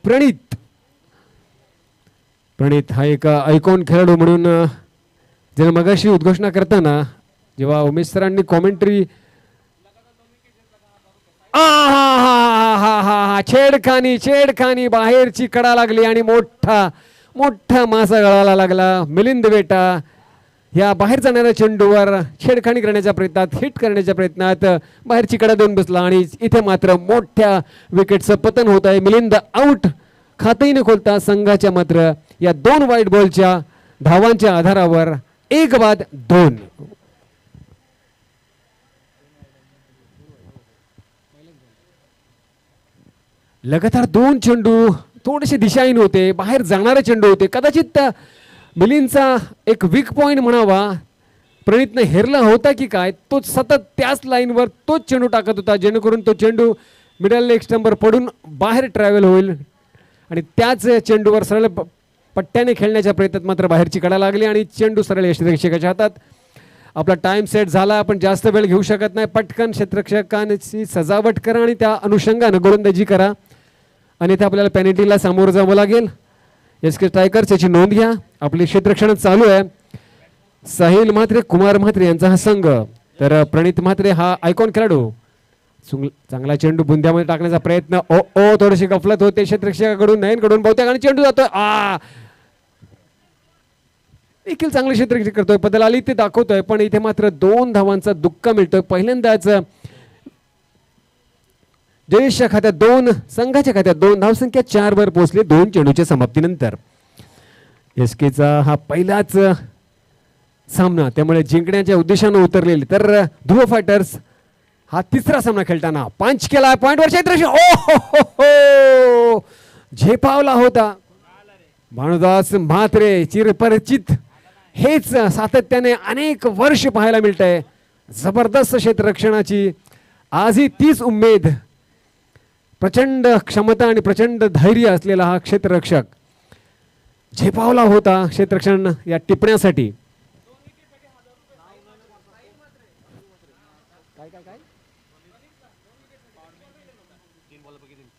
प्रणित. प्रणित हा एक आयकॉन खेळाडू म्हणून ज्याने मगाशी उद्घोषणा करताना जेव्हा उमेश सरांनी कॉमेंट्री छेडखानी छेडखानी बाहेरची कडा लागली आणि मोठा मोठा मासा गळाला लागला. मिलिंद बेटा या बाहेर जाणाऱ्या चेंडूवर छेडखानी करण्याच्या प्रयत्नात, हिट करण्याच्या प्रयत्नात बाहेरची कडा देऊन बसला आणि इथे मात्र मोठ्या विकेटचं पतन होत आहे. मिलिंद आउट. खातही न खोलता संघाच्या मात्र या 2 वाईट बॉलच्या धावांच्या आधारावर 1 बाद 2. लगातार 2 चेंडू थोडेसे दिशाहीन होते, बाहेर जाणारे चेंडू होते. कदाचित मिलिंदचा एक वीक पॉइंट म्हणावा. प्रणितने हेरला होता की काय, तो सतत त्याच लाईनवर तोच चेंडू टाकत होता जेणेकरून तो चेंडू मिडल लेग स्टंपवर पडून बाहेर ट्रॅव्हल होईल आणि त्याच चेंडूवर सरळ पट्ट्याने खेळण्याच्या प्रयत्नात मात्र बाहेरची कडा लागली आणि चेंडू सरळ यष्टिरक्षकाच्या हातात. आपला टाइम सेट झाला, आपण जास्त वेळ घेऊ शकत नाही. पटकन क्षेत्ररक्षकांची सजावट करा आणि त्या अनुषंगानं गोलंदाजी करा, अन्यथा आपल्याला पेनल्टीला सामोरं जावं लागेल. SK स्ट्रायकर्स याची नोंद घ्या. आपली क्षेत्ररक्षण चालू आहे. साहिल म्हात्रे, कुमार म्हात्रे यांचा हा संघ, तर प्रणित म्हात्रे हा आयकॉन खेळाडू. चांगला चेंडू बुंद्यामध्ये टाकण्याचा प्रयत्न. ओ थोडीशी गफलत होते क्षेत्ररक्षकाकडून, नयनकडून बहुतेक आणि चेंडू जातोय. देखील चांगले क्षेत्ररक्षक करतोय, पदल आली ते दाखवतोय, पण इथे मात्र 2 धावांचा धक्का मिळतोय. पहिल्यांदाच जयेशच्या खात्यात 2, संघाच्या खात्यात 2, धावसंख्या 4 वर पोहोचली 2 चेंडूच्या समाप्तीनंतर. SKचा हा पहिलाच सामना, त्यामुळे जिंकण्याच्या उद्देशाने उतरलेली. तर ध्रुव फायटर्स हा 3रा सामना खेळताना पंच केला पॉइंटवर क्षेत्ररक्षक झेपावला होता. भानुदास म्हात्रे चिरपरिचित, हेच सातत्याने अनेक वर्ष पाहायला मिळतंय. जबरदस्त क्षेत्ररक्षणाची आजही तीच उमेद, प्रचंड क्षमता आणि प्रचंड धैर्य असलेला हा क्षेत्ररक्षक झेपावला होता क्षेत्ररक्षण या टिपण्यासाठी.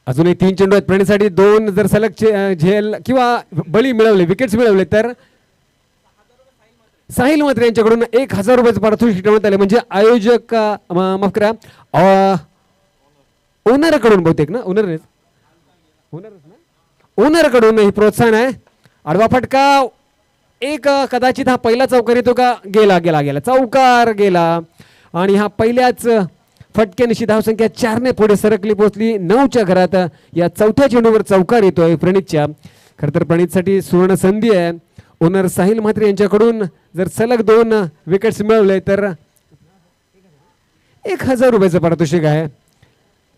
अजूनही 3 चेंडू आहेत प्रणितसाठी. 2 जर सलग झेल किंवा बळी मिळवले, विकेट्स मिळवले तर साहिल म्हात्रे यांच्याकडून 1000 रुपयाचं पारितोषिक ठेवण्यात आले. म्हणजे आयोजक माफ करा, ओनरकडून बहुतेक ना, ओनरकडून ही प्रोत्साहन आहे. आडवा फटका, एक कदाचित हा पहिला चौकार येतो का, गेला गेला गेला चौकार गेला आणि हा पहिल्याच फटक्यानिशी धावसंख्या 4 ने पुढे सरकली, पोहोचली 9च्या घरात. या 4थ्या चेंडूवर चौकार येतोय प्रणितच्या. खरं तर प्रणितसाठी सुवर्ण संधी आहे. ओनर साहिल म्हात्रे यांच्याकडून जर सलग 2 विकेट्स मिळवले तर 1000 रुपयाचं पारितोषिक आहे,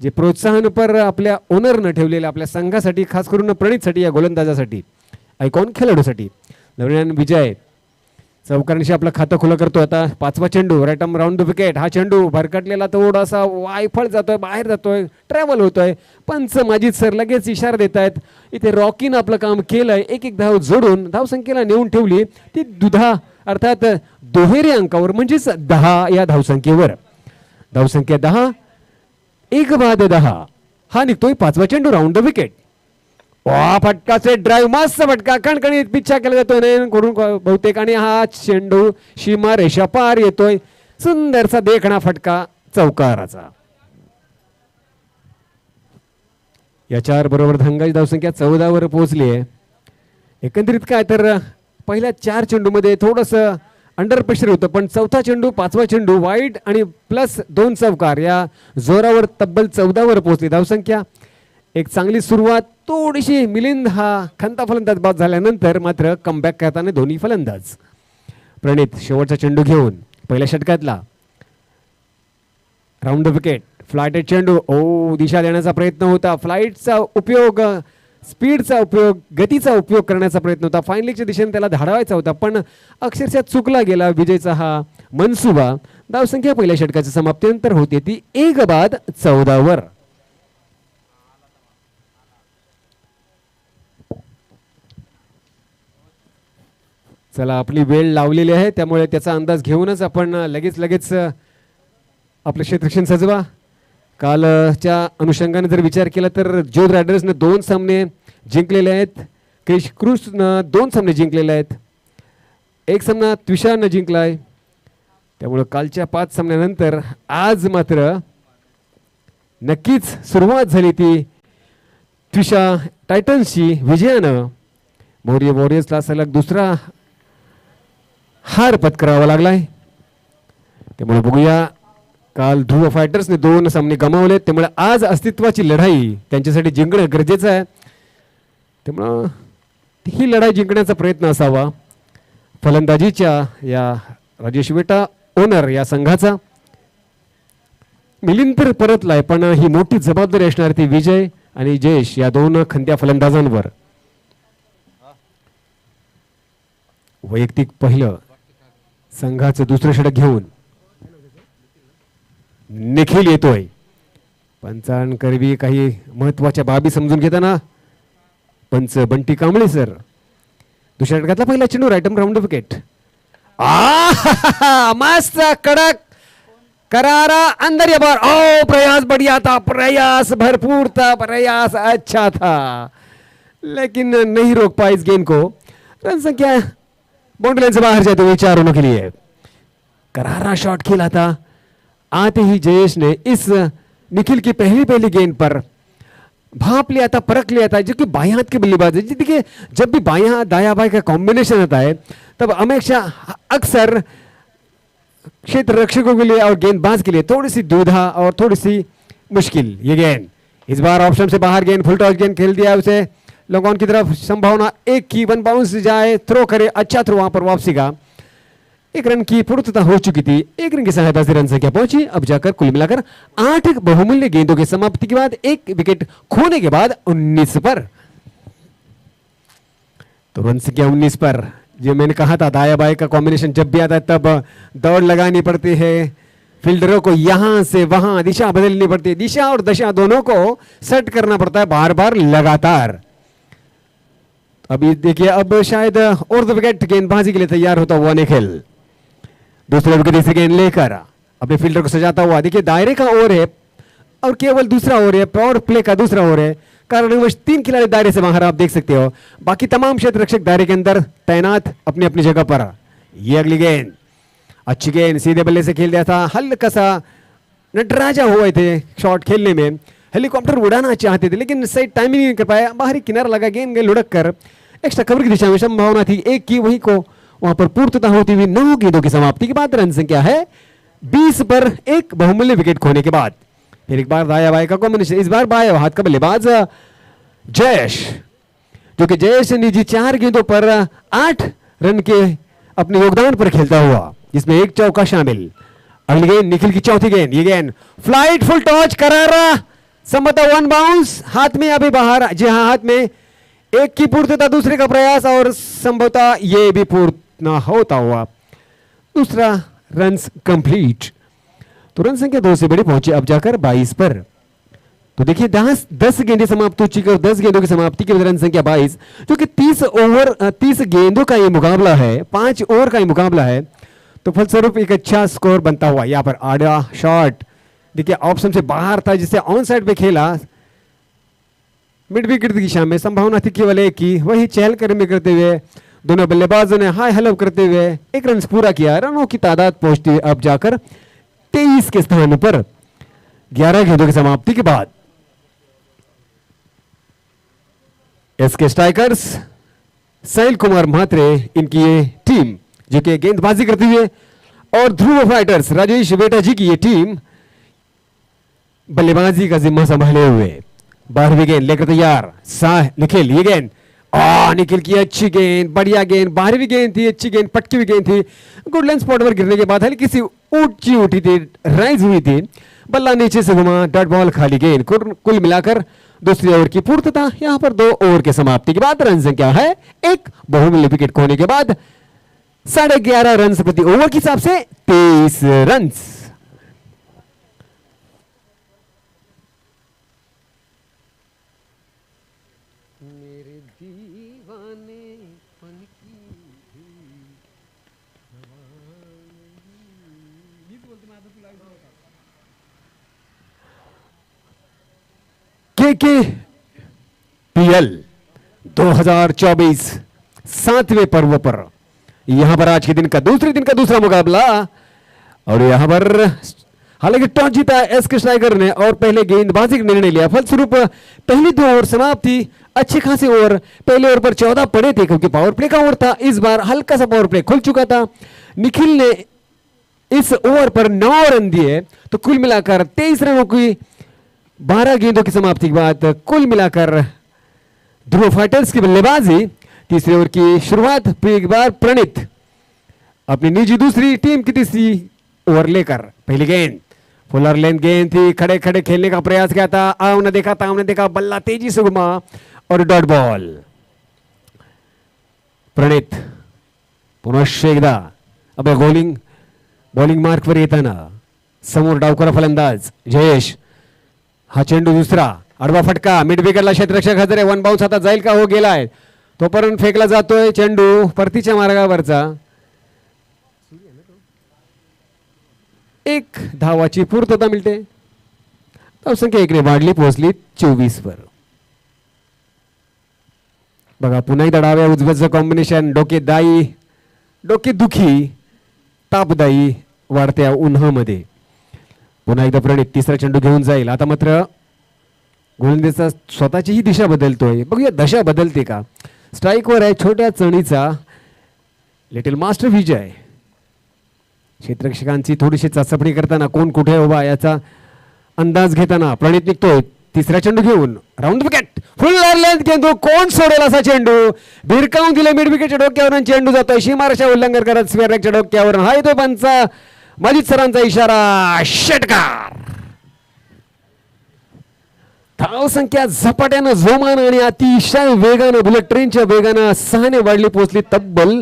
जे प्रोत्साहनपर आपल्या ओनरनं ठेवलेलं आपल्या संघासाठी, खास करून प्रणितसाठी, या गोलंदाजासाठी, आयकॉन खेळाडूसाठी. दरम्यान विजय चौकारांशी आपलं खातं खुलं करतो. आता 5वा चेंडू, right arm round the wicket. हा चेंडू भरकटलेला थोडासा वायफळ जातोय, बाहेर जातोय, ट्रॅव्हल होतोय. पंच माजिद सर लगेच इशारा देत आहेत. इथे रॉकीनं आपलं काम केलंय, एक धाव जोडून धावसंख्येला नेऊन ठेवली ती दुधा, अर्थात दुहेरी अंकावर, म्हणजेच 10 या धावसंख्येवर. धावसंख्या 10, 1 बाद 10. हा निघतोय 5वा चेंडू, राऊंड द विकेट. फटकाचे ड्राईव्ह, मस्त फटका, कणकणीत पिच्छा केला जातोय नयन करून बहुतेक, आणि हा चेंडू सीमा रेषा पार येतोय. सुंदरसा देखणा फटका चौकाराचा. याच्या बरोबर धंगाची धावसंख्या 14 वर पोहोचली आहे. एकंदरीत काय तर पहिल्या 4 चेंडूमध्ये थोडस अंडर प्रेशर होतं, पण 4था चेंडू, 5वा चेंडू वाईड आणि प्लस 2 चौकार या जोरावर तब्बल 14 वर पोहोचली धावसंख्या. एक चांगली सुरुवात. थोडीशी मिलिंद हा खंता फलंदाज बाद झाल्यानंतर मात्र कमबॅक करताना दोन्ही फलंदाज. प्रणित शेवटचा चेंडू घेऊन पहिल्या षटकातला राऊंड द विकेट. फ्लाइटेड चेंडू, दिशा देण्याचा प्रयत्न होता. फ्लाईटचा उपयोग, स्पीडचा उपयोग, गतीचा उपयोग करण्याचा प्रयत्न होता. फायनलीच्या दिशेने त्याला धाडवायचा होता, पण अक्षरशः चुकला गेला विजयचा हा मनसुबा. धावसंख्या पहिल्या षटकाच्या समाप्तीनंतर होते ती 1 बाद 14 वर. चला, आपली वेळ लावलेली आहे, त्यामुळे त्याचा अंदाज घेऊनच आपण लगेच आपलं क्षेत्ररक्षण सजवा. कालच्या अनुषंगाने जर विचार केला तर जोध रायडर्सने 2 सामने जिंकलेले आहेत. क्रिश क्रूसनं 2 सामने जिंकलेले आहेत. एक सामना त्विषानं जिंकलाय. त्यामुळं कालच्या 5 सामन्यानंतर आज मात्र नक्कीच सुरुवात झाली ती त्विषा टायटन्सची विजयानं. मौर्य वॉरियर्सला सलग दुसरा हार पत्करावा लागलाय. त्यामुळे बघूया, काल ध्रुव फायटर्सने 2 सामने गमावले. त्यामुळे आज अस्तित्वाची लढाई त्यांच्यासाठी जिंकणं गरजेचं आहे. त्यामुळं ही लढाई जिंकण्याचा प्रयत्न असावा फलंदाजीच्या या राजेश वेटा ओनर या संघाचा. मिलिंद तर परतलाय, पण ही मोठी जबाबदारी असणार ती विजय आणि जयेश या 2 खंद्या फलंदाजांवर. वैयक्तिक पहिलं संघाचं दुसरं षटक घेऊन निखिल येतोय. पंचांकरवी काही महत्वाच्या बाबी समजून घेताना पंच बंटी कांबळे सर. दुसऱ्या षटकातला पहिला चेंडू राईट आर्म ग्राउंड विकेट. मस्त कडक करारा अंदर या बार. ओ प्रयास बढ़िया था, प्रयास भरपूर था, प्रयास अच्छा था, लेकिन नहीं रोक पाई इस गेंद को. रन संख्या बाउंड्री लाइन से बाहर जाते हुए 4 रनों के लिए. करारा शॉट खेला था. आते ही जयेश ने इस निखिल की पहली गेंद पर भाप लिया था, परख लिया था, जो कि बाएं हाथ के बल्लेबाज है. देखिए, जब भी बाएं हाथ दाया बाएं का कॉम्बिनेशन आता है तब हमेशा अक्सर क्षेत्र रक्षकों के लिए और गेंदबाज के लिए थोड़ी सी दुविधा और थोड़ी सी मुश्किल. ये गेंद इस बार ऑप्शन से बाहर, गेंद फुल टॉस गेंद खेल दिया उसे लॉन्ग ऑन की तरफ. संभावना एक की 1 बाउंस जाए, थ्रो करे, अच्छा थ्रो वहां पर वापसी का. 1 रन की पूर्तता हो चुकी थी. 1 रन की सहायता से रन संख्या पहुंची. अब जाकर कुल मिलाकर 8 बहुमूल्य गेंदों की समाप्ति के बाद 1 विकेट खोने के बाद 19 पर. तो रन संख्या 19 पर. जो मैंने कहा था, दाया बाएं का कॉम्बिनेशन जब भी आता है तब दौड़ लगानी पड़ती है. फील्डरों को यहां से वहां दिशा बदलनी पड़ती है. दिशा और दशा दोनों को सेट करना पड़ता है बार बार लगातार. अभी देखिए, अब शायद और विकेट गेंदबाजी के लिए तैयार होता हुआ निखिल. दूसरे विकेट से गेंद लेकर अपने फील्डर को सजाता हुआ. देखिए, दायरे का ओवर है और केवल दूसरा ओवर है, पावर प्ले का दूसरा ओवर है. कारणवश 3 खिलाड़ी दायरे से बाहर, आप देख सकते हो. बाकी तमाम क्षेत्र रक्षक दायरे के अंदर तैनात अपनी अपनी जगह पर. ये अगली गेंद, अच्छी गेंद सीधे बल्ले से खेल दिया था. हल्का सा नटराजा हुए थे शॉट खेलने में. हेलीकॉप्टर उड़ाना चाहते थे लेकिन सही टाइमिंग नहीं कर पाया. बाहरी किनारा लगा, गेंद गई लुढ़क कर एक्स्ट्रा कवर की दिशा में. संभावना थी 1 की, वही को वहां पर पूर्तता होती हुई 9 गेंदों की समाप्ति के बाद रन संख्या है 20 पर 1 बहुमूल्य विकेट खोने के बाद. फिर एक बार दाया बाएं का कॉम्बिनेशन. इस बार बाएं हाथ का बल्लेबाज जयेश, जो कि जयेश निजी 4 गेंदों पर 8 रन के अपने योगदान पर खेलता हुआ, जिसमें 1 चौका शामिल. अगली गेंद निखिल की चौथी गेंद. ये गेंद फ्लाइट फुल टॉच करारा, संभवतः 1 बाउंस. हाथ में अभी बाहर. जी हाँ, हाथ में. 1 की पूर्तता, दूसरे का प्रयास और संभवतः ये भी पूर्ण होता हुआ दूसरा रन कंप्लीट. तो रन संख्या 2 से बड़ी पहुंची अब जाकर 22 पर. तो देखिए, 10 गेंदें समाप्त हो चुकी और 10 गेंदों की समाप्ति के बाद रन संख्या 22, जो कि 30 गेंदों का ये मुकाबला है, 5 ओवर का ये मुकाबला है. तो फलस्वरूप एक अच्छा स्कोर बनता हुआ. यहाँ पर आड़ा शॉट देखिए ऑप्शन से बाहर था, जिसे ऑन साइड पे खेला. मिड विकेट की दिशा में संभावना थी केवल 1 की. वही चहलकदमी करते हुए दोनों बल्लेबाजों ने हाय हेलो करते हुए 1 रन पूरा किया. रनों की तादाद पहुंचती है अब जाकर 23 के स्थान पर 11 गेंदों की समाप्ति के बाद. एसके स्ट्राइकर्स साहिल कुमार म्हात्रे, इनकी ये टीम जो कि गेंदबाजी करती हुई, और ध्रुव फाइटर्स राजेश वेटा जी की ये टीम बल्लेबाजी का जिम्मा संभाले हुए. 12वीं गेंद लेकर तैयार निखिल. ये गेंद निखिल की अच्छी गेंद, बढ़िया गेंद. 12वीं गेंद थी, अच्छी गेंद, पटकी हुई गेंद थी. गुड लेंथ स्पॉट पर गिरने के बाद हल्की सी ऊंची उठी थी, राइज हुई थी. बल्ला नीचे से घुमा, डॉट बॉल, खाली गेंद. कुल मिलाकर दूसरी ओवर की पूर्तता. यहां पर 2 ओवर के समाप्ति के बाद रन संख्या है 1 बहुमूल्य विकेट खोने के बाद 11.5 रन प्रति ओवर के हिसाब से 23 रन. के पीएल 2024 7वें पर्व पर यहां पर आज के दिन का दूसरा मुकाबला और यहां पर हालांकि टॉस जीता एस के स्ट्राइकर ने और पहले गेंदबाजी का निर्णय लिया। फलस्वरूप पहली 2 ओवर समाप्त थी। अच्छे खासे ओवर पहले ओवर पर 14 पड़े थे क्योंकि पावर प्ले का ओवर था। इस बार हल्का सा पावर प्ले खुल चुका था। निखिल ने इस ओवर पर 9 रन दिए तो कुल मिलाकर 23 रनों की 12 गेंदों की समाप्ति के बाद कुल मिलाकर ध्रुव फाइटर्स की बल्लेबाजी तीसरे ओवर की शुरुआत एक बार प्रणीत अपनी निजी दूसरी टीम की तीसरी ओवर लेकर पहली गेंद फुलर लेंथ गेंद थी। खड़े खड़े खेलने का प्रयास किया था। हमने देखा बल्ला तेजी से घुमा और डॉट बॉल। प्रणीत पुनश्च एकदा अब बॉलिंग मार्क वर येताना समोर डावकर फलंदाज जयेश हा चेंडू दुसरा आडवा फटका मिड विकेटला क्षेत्ररक्षक हजर आहे। 1 बाउन्स आता जाईल का हो गेलाय तोपर्यंत फेकला जातोय चेंडू परतीच्या मार्गावरचा। 1 धावाची पूर्तता मिळते। धावसंख्या 1 ने वाढली पोहोचली 24 वर। बघा पुन्हा एकदा डाव्या उजव्याचं कॉम्बिनेशन डोके दुखी तापदायी वाढत्या उन्हामध्ये पुन्हा एकदा प्रणीत तिसरा चेंडू घेऊन जाईल। आता मात्र गोलंदाजाचा स्वतःची ही दिशा बदलतोय। बघूया दशा बदलते का। स्ट्राईकवर आहे छोट्या चणीचा लिटिल मास्टर विजय। क्षेत्ररक्षकांची थोडीशी चाचपणी करताना कोण कुठे उभा याचा अंदाज घेताना प्रणीत निघतोय तिसरा चेंडू घेऊन राऊंड विकेट फुल लेंथ चेंडू कोण सोडेल असा चेंडू भिरकावून दिले मिड विकेटच्या डोक्यावरून चेंडू जातोय सीमारेषा उल्लंघन करत स्क्वेअरच्या डोक्यावरून हा येतोय पंचा माजिद सरांचा इशारा षटकार। धावसंख्या झपाट्यानं जोमानं आणि अतिशय वेगानं बुलेट ट्रेनच्या वेगानं 6 ने वाढली पोहोचली तब्बल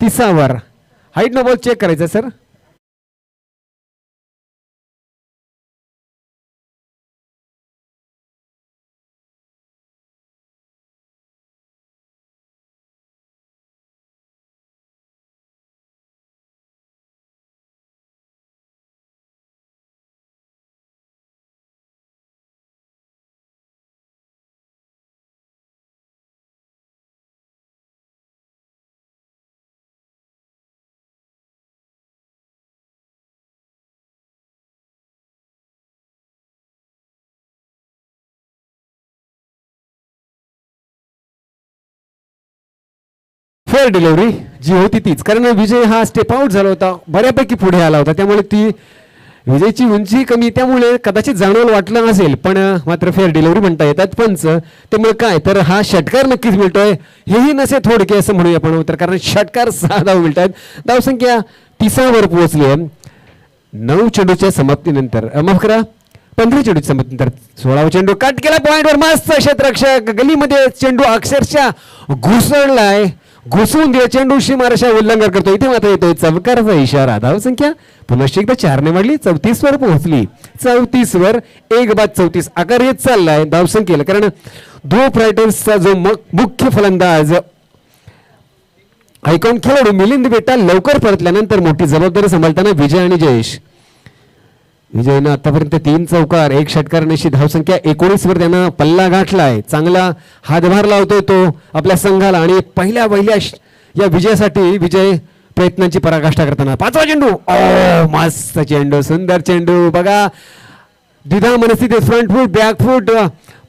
30 वर। हाईट नो बॉल चेक करायचा सर। फेअर डिलिव्हरी जी होती तीच कारण विजय हा स्टेप आउट झाला होता बऱ्यापैकी पुढे आला होता त्यामुळे ती विजयची उंची कमी त्यामुळे कदाचित जाणवलं वाटलं नसेल पण मात्र फेअर डिलिव्हरी म्हणता येतात पंच त्यामुळे काय तर हा षटकार नक्कीच मिळतोय हेही नसे थोडके असं म्हणूया आपण तर कारण षटकार 6 धाव मिळतात। धावसंख्या 30 वर पोहोचली आहे 9 चेंडूच्या समाप्तीनंतर माफ करा 15 चेंडूच्या समाप्तीनंतर 16वा चेंडू कट केला पॉइंटवर मस्त क्षेत्ररक्षक गलीमध्ये चेंडू अक्षरशः घुसळलाय घुसवून दिला चेंडू सीमारेषा उल्लंघन करतो इथे मात्र येतोय चमकाराचा इशारा। धावसंख्या पुनश्च एकदा 4 ने वाढली 34 वर पोहोचली 34 वर 1/34 आकार येत चाललाय धावसंख्येला कारण ध्रुव फायटर्सचा जो मुख्य फलंदाज आयकॉन खेळाडू मिलिंद बेटा लवकर परतल्यानंतर मोठी जबाबदारी सांभाळताना विजय आणि जयेश विजयनं आतापर्यंत 3 चौकार 1 षटकार अशी धावसंख्या 19 वर त्यानं पल्ला गाठलाय। चांगला हातभार लावतोय तो आपल्या संघाला आणि पहिल्या या विजयासाठी विजय प्रयत्नांची पराकाष्ठा करताना 5वा चेंडू मस्त चेंडू सुंदर चेंडू बघा द्विधा मनस्थितीत फ्रंट फूट बॅक फूट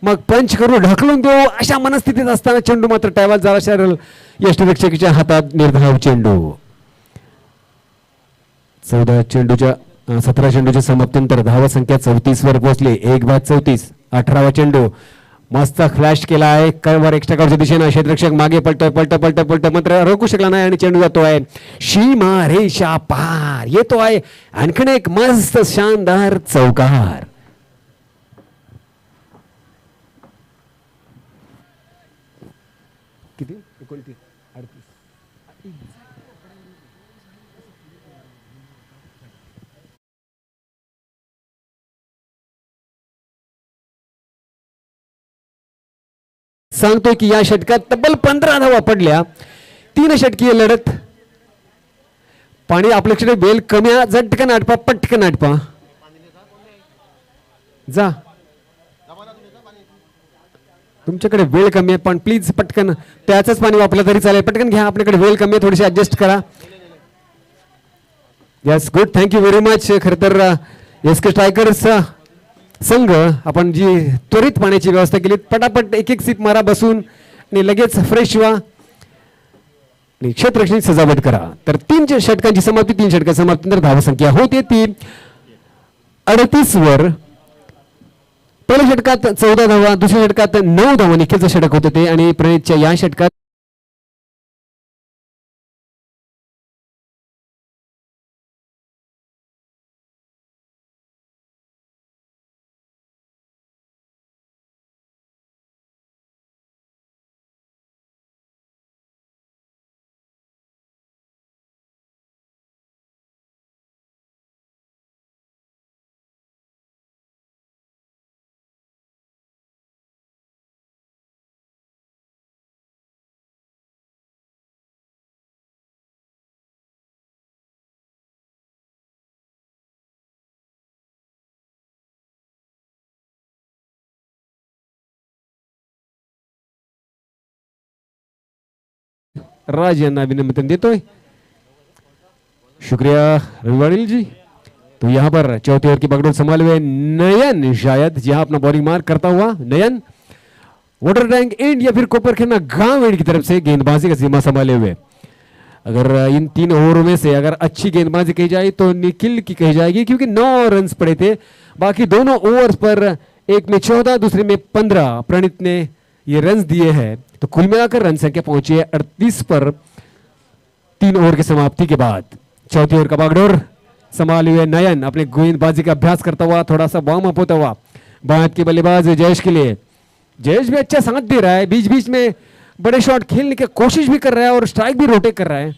मग पंच करून ढकलून देऊ अशा मनस्थितीत असताना चेंडू मात्र टायवाल झाला शरल यष्टिरक्षकाच्या हातात निर्धाव चेंडू। 17 चेंडूच्या समाप्तीनंतर धावसंख्या 34 वर पोहोचली 1/34 18वा चेंडू मस्त फ्लॅश केला आहे कव्हर एक्स्ट्रा कव्हरच्या दिशेने क्षेत्ररक्षक मागे पलट मात्र रोखू शकला नाही आणि चेंडू जातोय सीमारेषा पार येतोय आणखीन एक मस्त शानदार चौकार। किती 29 38 सांगतोय की या षटकात तब्बल 15 धावा पडल्या 3 षटकीय लढत पाणी आपल्याकडे बेल कमी झटकन आटपा पटकन आटपा जा तुमच्याकडे वेळ कमी आहे पण प्लीज पटकन त्याचंच पाणी वापरलं तरी चालेल. पटकन घ्या, आपल्याकडे वेळ कमी आहे, थोडीशी ऍडजस्ट करा. Yes good, thank you very much. खरं तर एसके स्ट्रायकर्स संघ आपण जी त्वरित पाण्याची व्यवस्था केली, पटापट एक एक सीप मारा बसून आणि लगेच फ्रेश व्हा आणि क्षेत्ररक्षण सजावट करा. तर 3 षटकांची समाप्ती, 3 षटकांची समाप्तीनंतर धावसंख्या होते ती 38 वर. पहिल्या षटकात 14 धावा, दुसऱ्या षटकात 9 धावा निखिलचं षटक होतं ते आणि प्रणितच्या या षटकात राज यांना अभिनंदन देतोय. शुक्रिया रविवाड़िल जी. तो यहाँ पर चौथे ओवर की बागडोर संभाले हुए नयन शायद यहाँ अपना बॉलिंग मार करता हुआ नयन वाटर टैंक एंड या फिर कोपर खेलना गांव एंड की तरफ से गेंदबाजी का जिम्मा संभाले हुए. अगर इन 3 ओवरों में से अगर अच्छी गेंदबाजी कही जाए तो निखिल की कही जाएगी क्योंकि 9 रन पड़े थे. बाकी दोनों ओवर्स पर एक में 14 दूसरे में 15 प्रणीत ने ये रन दिए हैं. तो कुल मिलाकर रन संख्या पहुंची है 38 पर 3 ओवर की समाप्ति के बाद. चौथी ओवर का बागडोर संभाले हुए नयन अपने गेंदबाजी का अभ्यास करता हुआ, थोड़ा सा वार्म अप होता हुआ बात के बल्लेबाज जयेश के लिए. जयेश भी अच्छा साथ दे रहा है, बीच बीच में बड़े शॉट खेलने की कोशिश भी कर रहा है और स्ट्राइक भी रोटेट कर रहा है.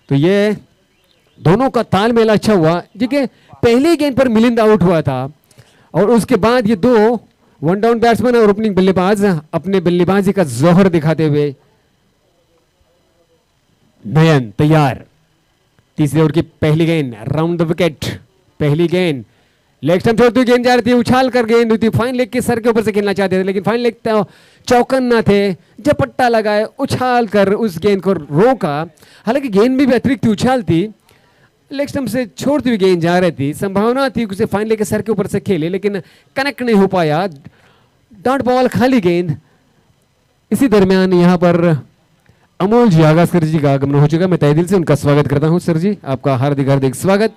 तो ये दोनों का तालमेल अच्छा हुआ. देखिए पहली गेंद पर मिलिंद आउट हुआ था और उसके बाद ये 2 वन डाउन बैट्समैन और ओपनिंग बल्लेबाज अपने बल्लेबाजी का जोहर दिखाते हुए. नयन तैयार. तीसरे ओवर की पहली गेंद राउंड द विकेट. पहली गेंद लेग स्टंप छोड़ती हुई गेंद जा रही थी, उछाल कर गेंद हुई थी. फाइन लेग के सर के ऊपर से खेलना चाहते थे लेकिन फाइन लेग चौकन ना थे, झपट्टा लगाए, उछाल कर उस गेंद को रोका. हालांकि गेंद भी अतिरिक्त उछाल थी, लेग स्टंप से छोड़ती हुई गेंद जा रही थी. संभावना थी उसे फाइन लेग के सर के ऊपर से खेले लेकिन कनेक्ट नहीं हो पाया. डॉट बॉल, खाली गेंद. इसी दरमियान यहां पर अमोल जी आगासकर जी का आगमन हो चुका. मैं तहे दिल से उनका स्वागत करता हूं. सर जी आपका हार्दिक हार्दिक स्वागत.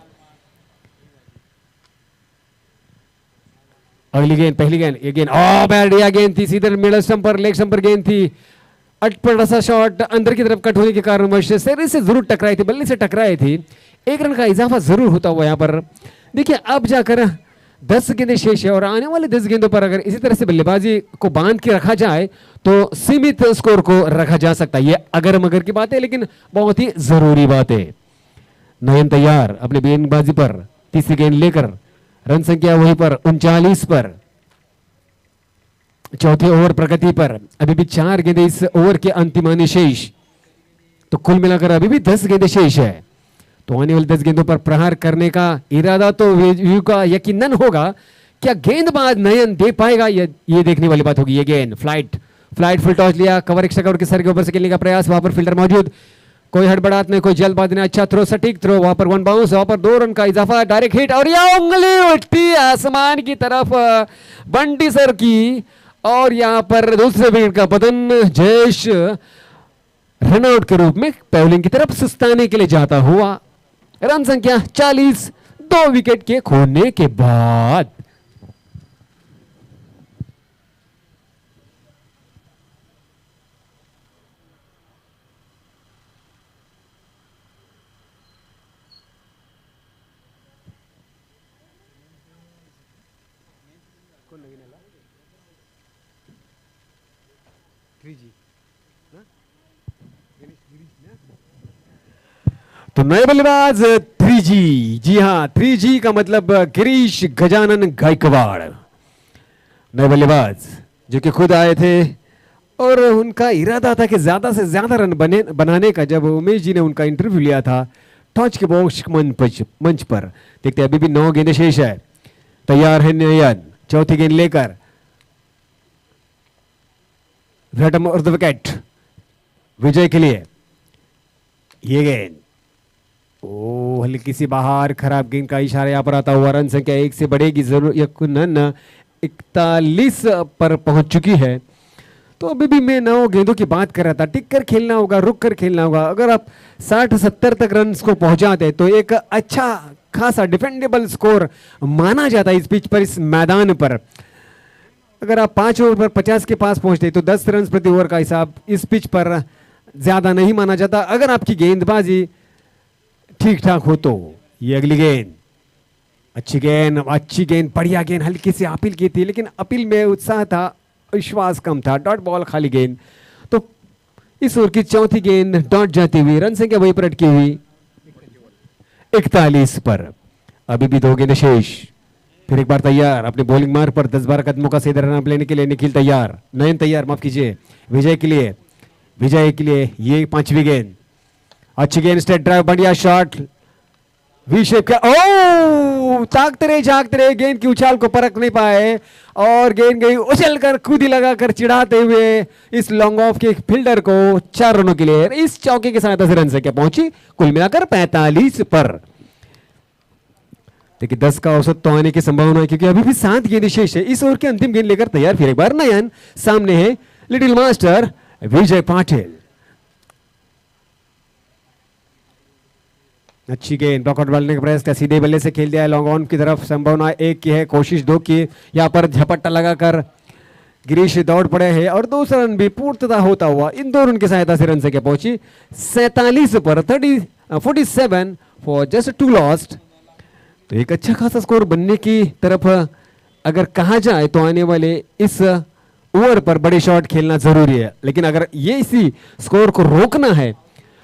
अगली गेंद, पहली गेंद, ये गेंद बढ़िया गेंद थी, सीधे मिडल स्टंप पर, लेग स्टंप पर गेंद थी. अटपटा सा शॉट अंदर की तरफ कट होने के कारण सिरे से जरूर टकराई थी, बल्ले से टकराई थी. 1 रन का इजाफा जरूर होता हुआ यहाँ पर. देखिए अब जाकर 10 गेंदें शेष है और आने वाले 10 गेंदों पर अगर इसी तरह से बल्लेबाजी को बांध के रखा जाए तो सीमित स्कोर को रखा जा सकता है. ये अगर मगर की बात है लेकिन बहुत ही जरूरी बात है. नयन तैयार अपने गेंदबाजी पर, तीसरी गेंद लेकर. रन संख्या वहीं पर 39 पर. चौथे ओवर प्रगति पर. अभी भी 4 गेंदें इस ओवर के अंतिमानी शेष. तो कुल मिलाकर अभी भी 10 गेंदें शेष है. तो आने वाली 10 गेंदों पर प्रहार करने का इरादा तो व्यू का यकीनन होगा. क्या गेंदबाज नयन दे पाएगा, ये देखने वाली बात होगी. ये गेंद फ्लाइट फुल टॉस लिया, कवर एक्स्ट्रा कवर के सर के ऊपर से खेलने का प्रयास. वहां पर फील्डर मौजूद, कोई हड़बड़ाहट नहीं, कोई जल्दबाजी नहीं. अच्छा थ्रो, सटीक थ्रो. वहां पर 1 बाउंस, वहां पर 2 रन का इजाफा, डायरेक्ट हिट और यह उंगली उठती आसमान की तरफ बंटी सर की. और यहां पर दूसरे विकेट का पतन. जयेश रनआउट के रूप में पेवलिंग की तरफ सुस्ताने के लिए जाता हुआ. रन संख्या 40 2 विकेट के खोने के बाद. तो नए बल्लेबाज 3G. जी हाँ, 3G का मतलब गिरीश गजानन गायकवाड़. नए बल्लेबाज जो कि खुद आए थे और उनका इरादा था कि ज्यादा से ज्यादा रन बनाने का. जब उमेश जी ने उनका इंटरव्यू लिया था टॉच के बॉक्स मंच पर. देखते अभी भी 9 गेंदें शेष है. तैयार है नयन, चौथी गेंद लेकर. विराट और द विकेट विजय के लिए। ये गेंद ओ हल्की सी बाहर, खराब गेंद का इशारा यहाँ पर आता हुआ। रन संख्या 1 से बढ़ेगी जरूर, यकुनन 41 पर पहुंच चुकी है। तो अभी भी मैं 9 गेंदों की बात कर रहा था, टिक कर खेलना होगा, रुक कर खेलना होगा। अगर आप 60-70 तक रन को पहुंचाते तो एक अच्छा खासा डिफेंडेबल स्कोर माना जाता है इस पिच पर, इस मैदान पर। अगर आप 5 ओवर पर 50 के पास पहुंचते तो 10 रन प्रति ओवर का हिसाब इस पिच पर ज्यादा नहीं माना जाता, अगर आपकी गेंदबाजी ठीक ठाक हो तो। ये अगली गेंद, अच्छी गेंद, अच्छी गेंद, बढ़िया गेंद, हल्की सी अपील की थी लेकिन अपील में उत्साह था, विश्वास कम था। डॉट बॉल, खाली गेंद। तो इस ओवर की चौथी गेंद डॉट जाती हुई, रन संख्या वही पर अटकी हुई 41 पर। अभी भी 2 गेंद शेष। फिर एक बार तैयार अपने बॉलिंग मार्ग पर 10-12 कदमों का सीधा रन लेने के लिए निखिल तैयार, नयन तैयार, माफ कीजिए, विजय के लिए। विजय के लिए ये 5वीं गेंद, अच्छी गेंद, स्ट्रेट ड्राइव, बढ़िया शॉट, वी शेप का। ओ ताकते रहे गेंद की उछाल को परख नहीं पाए और गेंद गई उछल कर, कूदी लगाकर चिढ़ाते हुए इस लॉन्ग ऑफ के फील्डर को 4 रनों के लिए। इस चौके की सहायता से रन संख्या पहुंची कुल मिलाकर 45 पर। देखिए 10 का औसत तो आने की संभावना है क्योंकि अभी भी 7 गेंद शेष है। इस ओवर की अंतिम गेंद लेकर तैयार, फिर एक बार नयन, सामने है लिटिल मास्टर विजय पाटिल। अच्छी गेंद, ब्लॉकआउट डालने का प्रयास किया, सीधे बल्ले से खेल दिया है, लॉन्ग ऑन की तरफ। संभावना 1 की है, कोशिश 2 की। यहां पर झपट्टा लगाकर गिरीश दौड़ पड़े हैं और दूसरा रन भी पूर्णतः होता हुआ इन 2 रन की सहायता से रन संख्या पहुंची 47 पर। 47 फॉर जस्ट 2 लॉस्ट। तो एक अच्छा खासा स्कोर बनने की तरफ अगर कहा जाए तो आने वाले इस ओवर पर बड़े शॉट खेलना जरूरी है, लेकिन अगर ये इसी स्कोर को रोकना है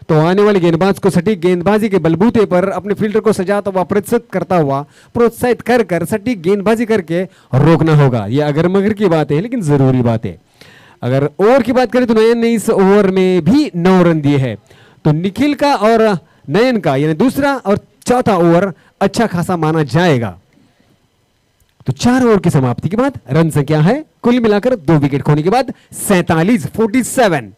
तो आने वाले गेंदबाज को सटीक गेंदबाजी के बलबूते पर अपने फील्डर को सजाता हुआ, प्रोत्साहित कर कर सटीक गेंदबाजी करके रोकना होगा। ये अगर मगर की बात है लेकिन जरूरी बात है। अगर ओवर की बात करें तो नयन ने इस ओवर में भी 9 रन दिए हैं, तो निखिल का और नयन का यानी दूसरा और चौथा ओवर अच्छा खासा माना जाएगा। तो 4 ओवर की समाप्ति के बाद रन संख्या है कुल मिलाकर 2 विकेट खोने के बाद 47।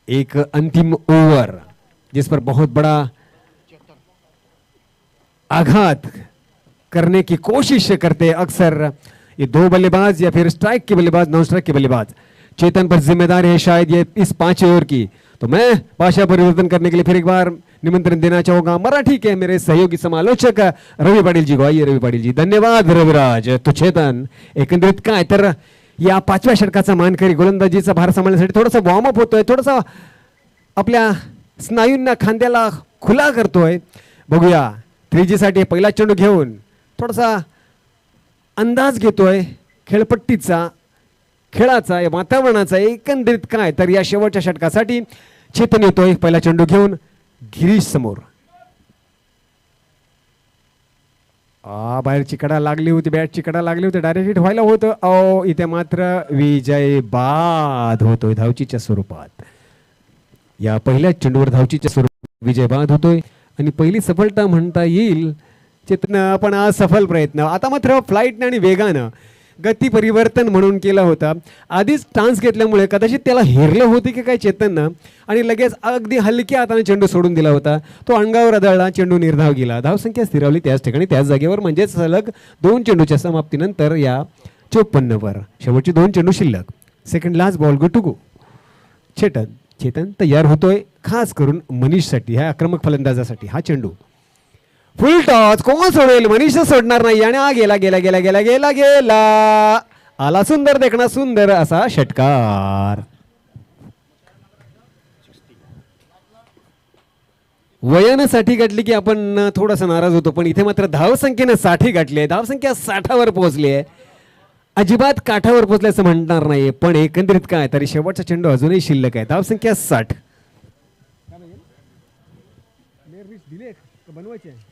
एक अंतिम ओवर जिस पर बहुत बड़ा आघात करने की कोशिश करते अक्सर ये 2 बल्लेबाज या फिर स्ट्राइक के बल्लेबाज, नॉन स्ट्राइक के बल्लेबाज। चेतन पर जिम्मेदारी है शायद ये इस 5 ओवर की। तो मैं भाषा परिवर्तन करने के लिए फिर एक बार निमंत्रण देना चाहूंगा मराठी के मेरे सहयोगी समालोचक रवि पाटील जी को। आइए रवि पाटील जी। धन्यवाद रविराज। तो चेतन, एकंदरीत काय तर या 5व्या षटकाचा मानकरी गोलंदाजीचा भार सांभाळण्यासाठी थोडासा वॉर्मअप होतोय, थोडासा आपल्या स्नायूंना खांद्याला खुला करतोय। बघूया 3G साठी पहिला चेंडू घेऊन थोडासा अंदाज घेतोय खेळपट्टीचा, खेळाचा, या वातावरणाचा। एकंदरीत काय तर या शेवटच्या षटकासाठी चेतन येतोय पहिला चेंडू घेऊन गिरीश समोर। बाहेरची कडा लागली होती, बॅटची कडा लागली होती, डायरेक्ट हिट व्हायला होतं। इथे मात्र विजय बाद होतोय धावचीच्या स्वरूपात। या पहिल्या चेंडूवर धावचीच्या स्वरूपात विजय बाद होतोय आणि पहिली सफलता म्हणता येईल चेतन पण आज सफल प्रयत्न। आता मात्र फ्लाईटने आणि वेगानं गती परिवर्तन म्हणून केला होता। आधीच चान्स घेतल्यामुळे कदाचित त्याला हेरलं होते की काय चेतननं आणि लगेच अगदी हलक्या हाताने चेंडू सोडून दिला होता। तो अंगावर आदळला, चेंडू निर्धाव गेला, धावसंख्या स्थिरावली त्याच ठिकाणी त्याच जागेवर। म्हणजे सलग 2 चेंडूच्या समाप्तीनंतर या 54 वर शेवटची 2 चेंडू शिल्लक। Second last ball, go to go. Chetan तयार होतोय खास करून मनीषसाठी, ह्या आक्रमक फलंदाजासाठी। हा चेंडू फुल टॉस, कोण सोडेल? मनीष सोडणार नाही आणि गेला गेला गेला गेला गेला गेला आला सुंदर देखना, सुंदर असा षटकार। वयानं 60 गाठली की आपण थोडासा नाराज होतो, पण इथे मात्र धावसंख्येनं 60 गाठली आहे, धावसंख्या 60वर पोहोचली आहे। अजिबात काठावर पोहोचले असं म्हणणार नाही, पण एकंदरीत काय तरी शेवटचा चेंडू अजूनही शिल्लक आहे। धावसंख्या 60। बनवायचे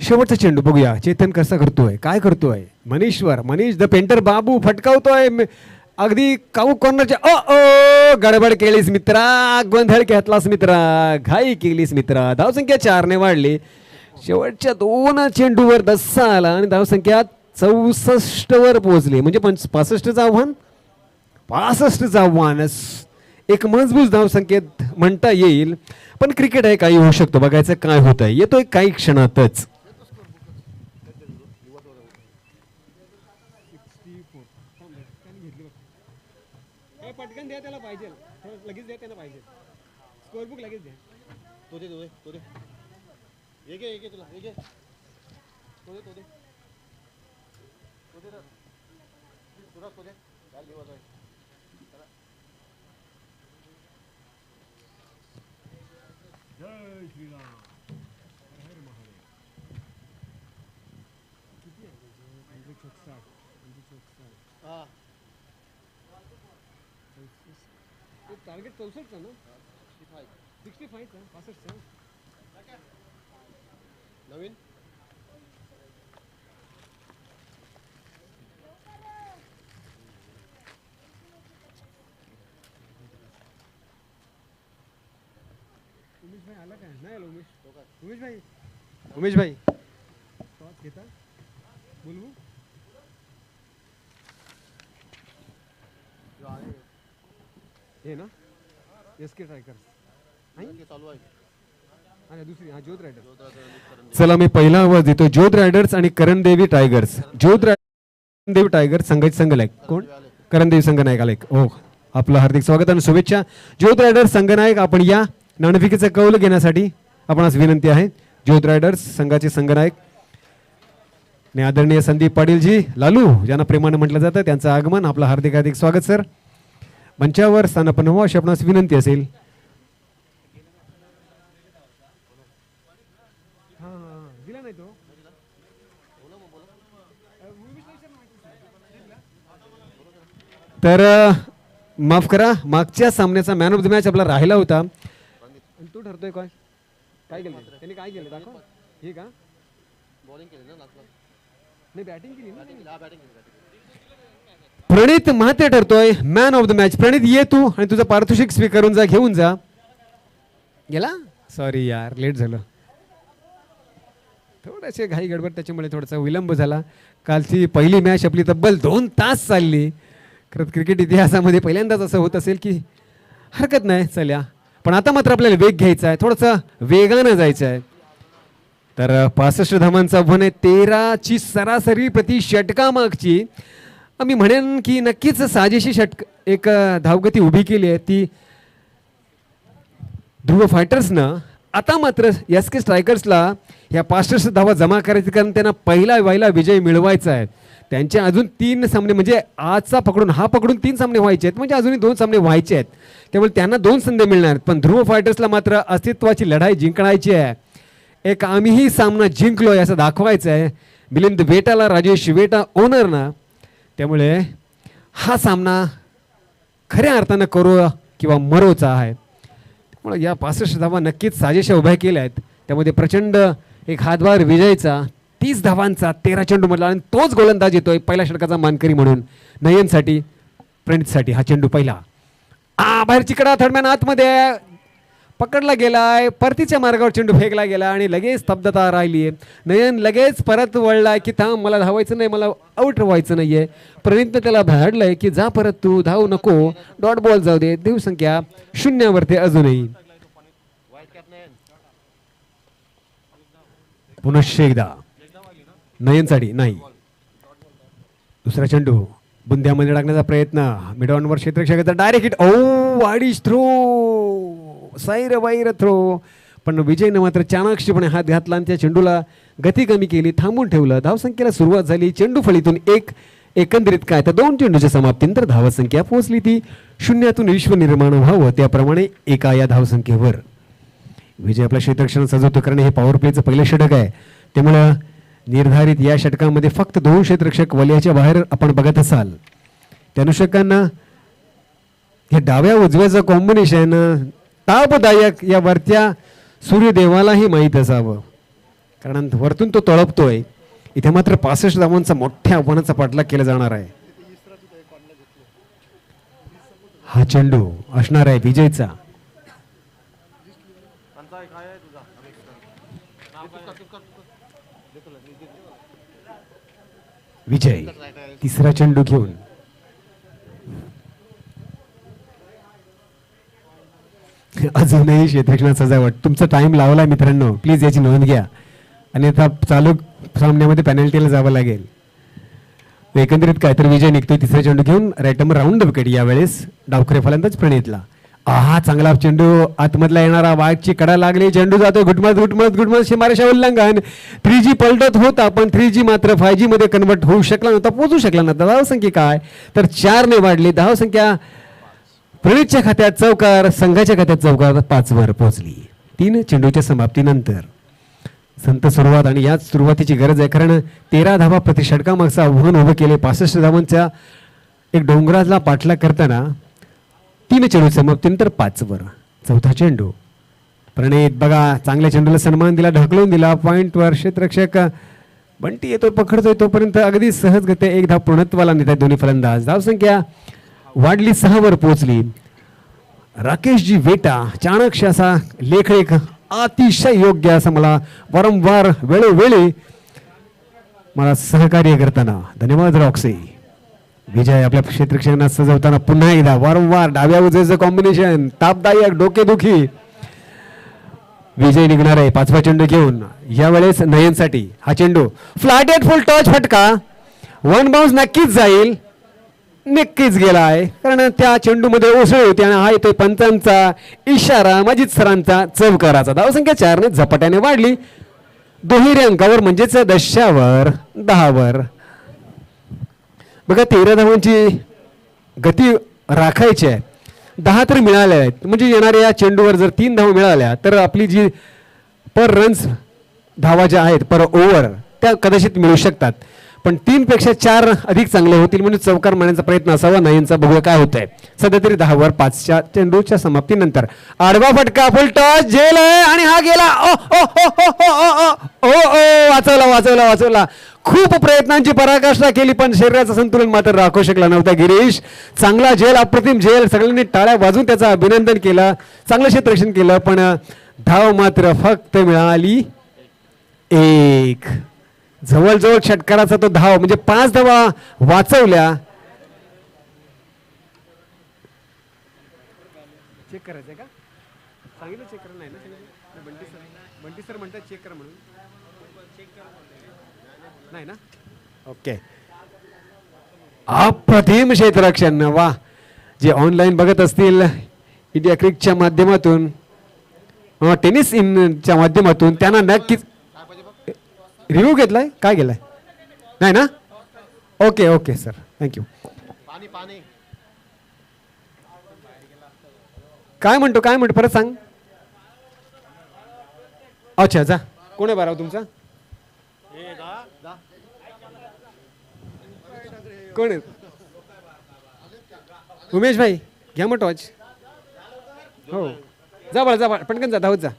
शेवटचा चेंडू बघूया चेतन कसा करतोय, काय करतोय. मनीष द पेंटर बाबू फटकावतोय अगदी काऊ कॉर्नरच्या. ओ गडबड केलीस मित्रा, गोंधळ घेतलास मित्रा, घाई केलीस मित्रा. धावसंख्या 4 वाढली. शेवटच्या 2 चेंडूवर 10 आला आणि धावसंख्या 64 वर पोहोचली. म्हणजे 65चं आव्हान, 65चं आव्हान एक मजबूत धावसंख्येत म्हणता येईल. पण क्रिकेट आहे, काही होऊ शकतो. बघायचं काय होत आहे. येतोय काही क्षणातच. पटकन द्या त्याला पाहिजे, लगेच द्या त्याला पाहिजे. स्कोर बुक लगेच द्या. तो दे एक आहे तुला, एक आहे तो दे जय श्रीराम. किती आहे? 564. टार्गेट 64चा ना, 65चा 65चा नवीन. उमेश भाई आला काय? नाही आला उमेश भाई टॉस घेता बोलवू. हे ना एसके टायगर्स चालू आहे. दुसरी ज्योत रायडर्स. चला मी पहिला आवाज देतो. ज्योत रायडर्स आणि करणदेवी टायगर्स. करणदेवी टायगर्स संघाचे संघनायक कोण? करणदेवी संघनायक आले. हो, आपलं हार्दिक स्वागत आणि शुभेच्छा. ज्योत रायडर्स संघनायक आपण या. नाणेफेकीचा कौल घेण्यासाठी आपणास विनंती आहे. ज्योत रायडर्स संघाचे संघनायक आणि आदरणीय संदीप पाटीलजी लालू ज्यांना प्रेमाने म्हटलं जातं, त्यांचं आगमन. आपलं हार्दिक हार्दिक स्वागत सर. मंचावर स्थानापन्न व्हावं अशी आपणास विनंती असेल. तर माफ करा, मागच्या सामन्याचा मॅन ऑफ द मॅच आपला राहिला होता. तू ठरतोय काय काय केलं त्यांनी? काय केलं दाखव. हे का बॉलिंग केली ना, नाही बॅटिंग केली ना. प्रणित महाते ठरतोय मॅन ऑफ द मॅच. प्रणित ये तू आणि तुझं पारितोषिक स्वीकारून जा, घेऊन जा. गेला, सॉरी यार लेट झालं. थोडेसे घाई गडबड त्याच्यामुळे थोडासा विलंब झाला. कालची पहिली मॅच आपली तब्बल 2 तास चालली. खरंच क्रिकेट इतिहासामध्ये पहिल्यांदाच असं होत असेल की हरकत नाही चल्या. पण आता मात्र आपल्याला वेग घ्यायचा आहे, थोडंसं वेगानं जायचं आहे. तर 65 धावांचं आव्हान आहे. 13ची सरासरी प्रति षटकामागची. मी म्हणेन की नक्कीच साजेशी एक धावगती उभी केली आहे ती ध्रुव फायटर्सनं. आता मात्र एस के स्ट्रायकर्सला ह्या 65 धावा जमा करायची, कारण त्यांना पहिला विजय मिळवायचा आहे. त्यांचे अजून 3 सामने म्हणजे आजचा पकडून हा पकडून 3 सामने व्हायचे आहेत, म्हणजे अजूनही 2 सामने व्हायचे आहेत. त्यामुळे त्यांना 2 संधी मिळणार आहेत. पण ध्रुव फायटर्सला मात्र अस्तित्वाची लढाई जिंकण्याची आहे. एक आम्हीही सामना जिंकलोय असं दाखवायचं आहे मिलिंद वेटाला, राजेश वेटा ओनरना. त्यामुळे हा सामना खऱ्या अर्थानं करो किंवा मरोचा आहे. त्यामुळे या 65 धावा नक्कीच साजेशा उभ्या केल्या आहेत. त्यामध्ये प्रचंड एक हातभार विजयचा 30 धावांचा 13 चेंडूमधला आणि तोच गोलंदाज येतोय पहिल्या षटकाचा मानकरी म्हणून. नयनसाठी, प्रणितसाठी हा चेंडू पहिला. बाहेरची कडा थर्डमॅन आतमध्ये पकडला गेलाय. परतीच्या मार्गावर चेंडू फेकला गेला आणि लगेच स्तब्धता राहिली. नयन लगेच परत वळलाय की थांब, मला धावायचं नाही, मला आउट व्हायचं नाहीये. प्रणितनं त्याला धाडलंय की जा परत, तू धावू नको, डॉट बॉल जाऊ दे. धावसंख्या 0 वरती अजूनही. पुनश्च एकदा नयनसाठी नाही. दुसरा चेंडू बुंध्यामध्ये टाकण्याचा प्रयत्न. मिड ऑनवर क्षेत्ररक्षकाचा डायरेक्ट हिट. ओ वाडीश थ्रो, साईर वाईर थ्रो. पण विजयनं मात्र चाणाक्षपणे हात घातला आणि त्या चेंडूला गती कमी केली, थांबून ठेवलं. धावसंख्येला सुरुवात झाली. चेंडू फळीतून एक, एकंदरीत काय तर 2 चेंडूच्या समाप्तीनंतर धावसंख्या पोहोचली ती 0तून विश्व निर्माण व्हावं त्याप्रमाणे एका या धावसंख्येवर. विजय आपल्या क्षेत्ररक्षण सजवतो, कारण हे पॉवर प्लेचं पहिलं षटक आहे. त्यामुळं निर्धारित या षटकामध्ये फक्त 2 क्षेत्ररक्षक वलयाच्या बाहेर आपण बघत असाल. त्या अनुषंगानं हे डाव्या उजव्याचं कॉम्बिनेशन तापदायक या वरत्या सूर्यदेवालाही माहीत असावं. कारण वरतून तो तळपतोय. इथे मात्र 65 धावांचा मोठ्या आव्हानाचा पाठलाग केला जाणार आहे. हा चेंडू असणार आहे विजयचा. विजय तिसरा चेंडू घेऊन अजूनही क्षेत्ररक्षणात सजावट. तुमचा टाइम लावलाय मित्रांनो, प्लीज याची नोंद घ्या. आणि आता चालू सामन्यामध्ये पेनल्टीला जावं लागेल. एकंदरीत काय तर विजय निघतोय तिसरा चेंडू घेऊन. Right number round the wicket. यावेळेस डावखरे फलंदाज प्रणितला. हा चांगला चेंडू आतमधला येणारा, वाघची कडा लागली, चेंडू जातो घुटमत घुटमत घुटमत, सीमारेषा उल्लंघन. 3G पलटत होता पण 3G मात्र 5G मध्ये कन्वर्ट होऊ शकला नव्हता, पोहोचू शकला नव्हता. धावसंख्या काय तर 4 ने वाढली. धावसंख्या प्रणितच्या खात्यात चौकार, संघाच्या खात्यात चौकार 5 वर पोहोचली 3 चेंडूच्या समाप्तीनंतर. संत सुरुवात आणि याच सुरुवातीची गरज आहे, कारण 13 धावा प्रति षटकामागचं आव्हान उभं केले. 65 धावांच्या एक डोंगराला पाठलाग करताना 3 चेंडू समाप्तीनंतर 5 वर. चौथा चेंडू प्रणित बघा, चांगल्या चेंडूला सन्मान दिला, ढकलून दिला. पॉईंटवर क्षेत्ररक्षक बंटी येतो, पकडतोय, तोपर्यंत अगदी सहजगत्या एक धाव पूर्णत्वाला नेतात दोन्ही फलंदाज. धावसंख्या वाढली 6 वर पोहोचली. राकेशजी वेटा चाणक्य असा लेखक, अतिशय योग्य असं मला वारंवार वेळोवेळी मला सहकार्य करताना धन्यवाद रॉक्सी. विजय आपल्या क्षेत्ररक्षणात सजवताना पुन्हा एकदा वारंवार डाव्या उजव्याचं कॉम्बिनेशन तापदायक, डोकेदुखी. विजय निघणार आहे 5वा चेंडू घेऊन. यावेळेस नयनसाठी हा चेंडू फ्लॅटेड फुल टच फटका, 1 बाउन्स नक्कीच जाईल. नक्कीच गेला आहे, कारण त्या चेंडूमध्ये उसळ होती आणि हा येतोय पंचांचा इशारा, मजिद सरांचा चौकाराचा. धावसंख्या 4 ने झपाट्याने वाढली दुहेरी अंकावर, म्हणजेच 10वर 10वर. बघा 13 धावांची गती राखायची आहे, 10 तर मिळाल्या आहेत. म्हणजे येणाऱ्या या चेंडूवर जर 3 धावा मिळाल्या तर आपली जी पर रन्स धावा ज्या आहेत पर ओव्हर त्या कदाचित मिळू शकतात, पण 3 पेक्षा 4 अधिक चांगले होतील. म्हणून चौकार मारण्याचा प्रयत्न असावा नयनचा. बघूया काय होतंय. सध्या तरी 10वर 5च्या चेंडूच्या समाप्तीनंतर आडवा फटका, फुल टॉस, झेल आहे आणि हा गेला. ओ ओ ओ ओ ओ ओ वाचवला वाचवला वाचवला. खूप प्रयत्नांची पराकाष्ठा केली पण शरीराचं संतुलन मात्र राखू शकला नव्हता गिरीश. चांगला झेल, अप्रतिम झेल. सगळ्यांनी टाळ्या वाजून त्याचं अभिनंदन केलं, चांगलं क्षेत्ररक्षण केलं, पण धाव मात्र फक्त मिळाली 1. जवळजवळ षटकाराचा तो धाव, म्हणजे 5 धावा वाचवल्या. चेक करायचंय का? सांगितलं चेक करा. नाही ना बंटी सर म्हणतात चेक करा म्हणून. नाही ना, ओके. अप्रतिम क्षेत्ररक्षण. वा, जे ऑनलाईन बघत असतील इंडिया क्रिकच्या माध्यमातून, टेनिस इनच्या माध्यमातून, त्यांना नक्कीच रिव्ह्यू घेतलाय. काय गेलाय? नाही ना, ओके ओके सर, थँक्यू. काय म्हणतो परत सांग. अच्छा, जा. कोण आहे बाराव तुमचा? कोण आहे? उमेश भाई, घ्या मग टॉच. हो, जा बाळा, जा बाळा, पटकन जा, धावत जा.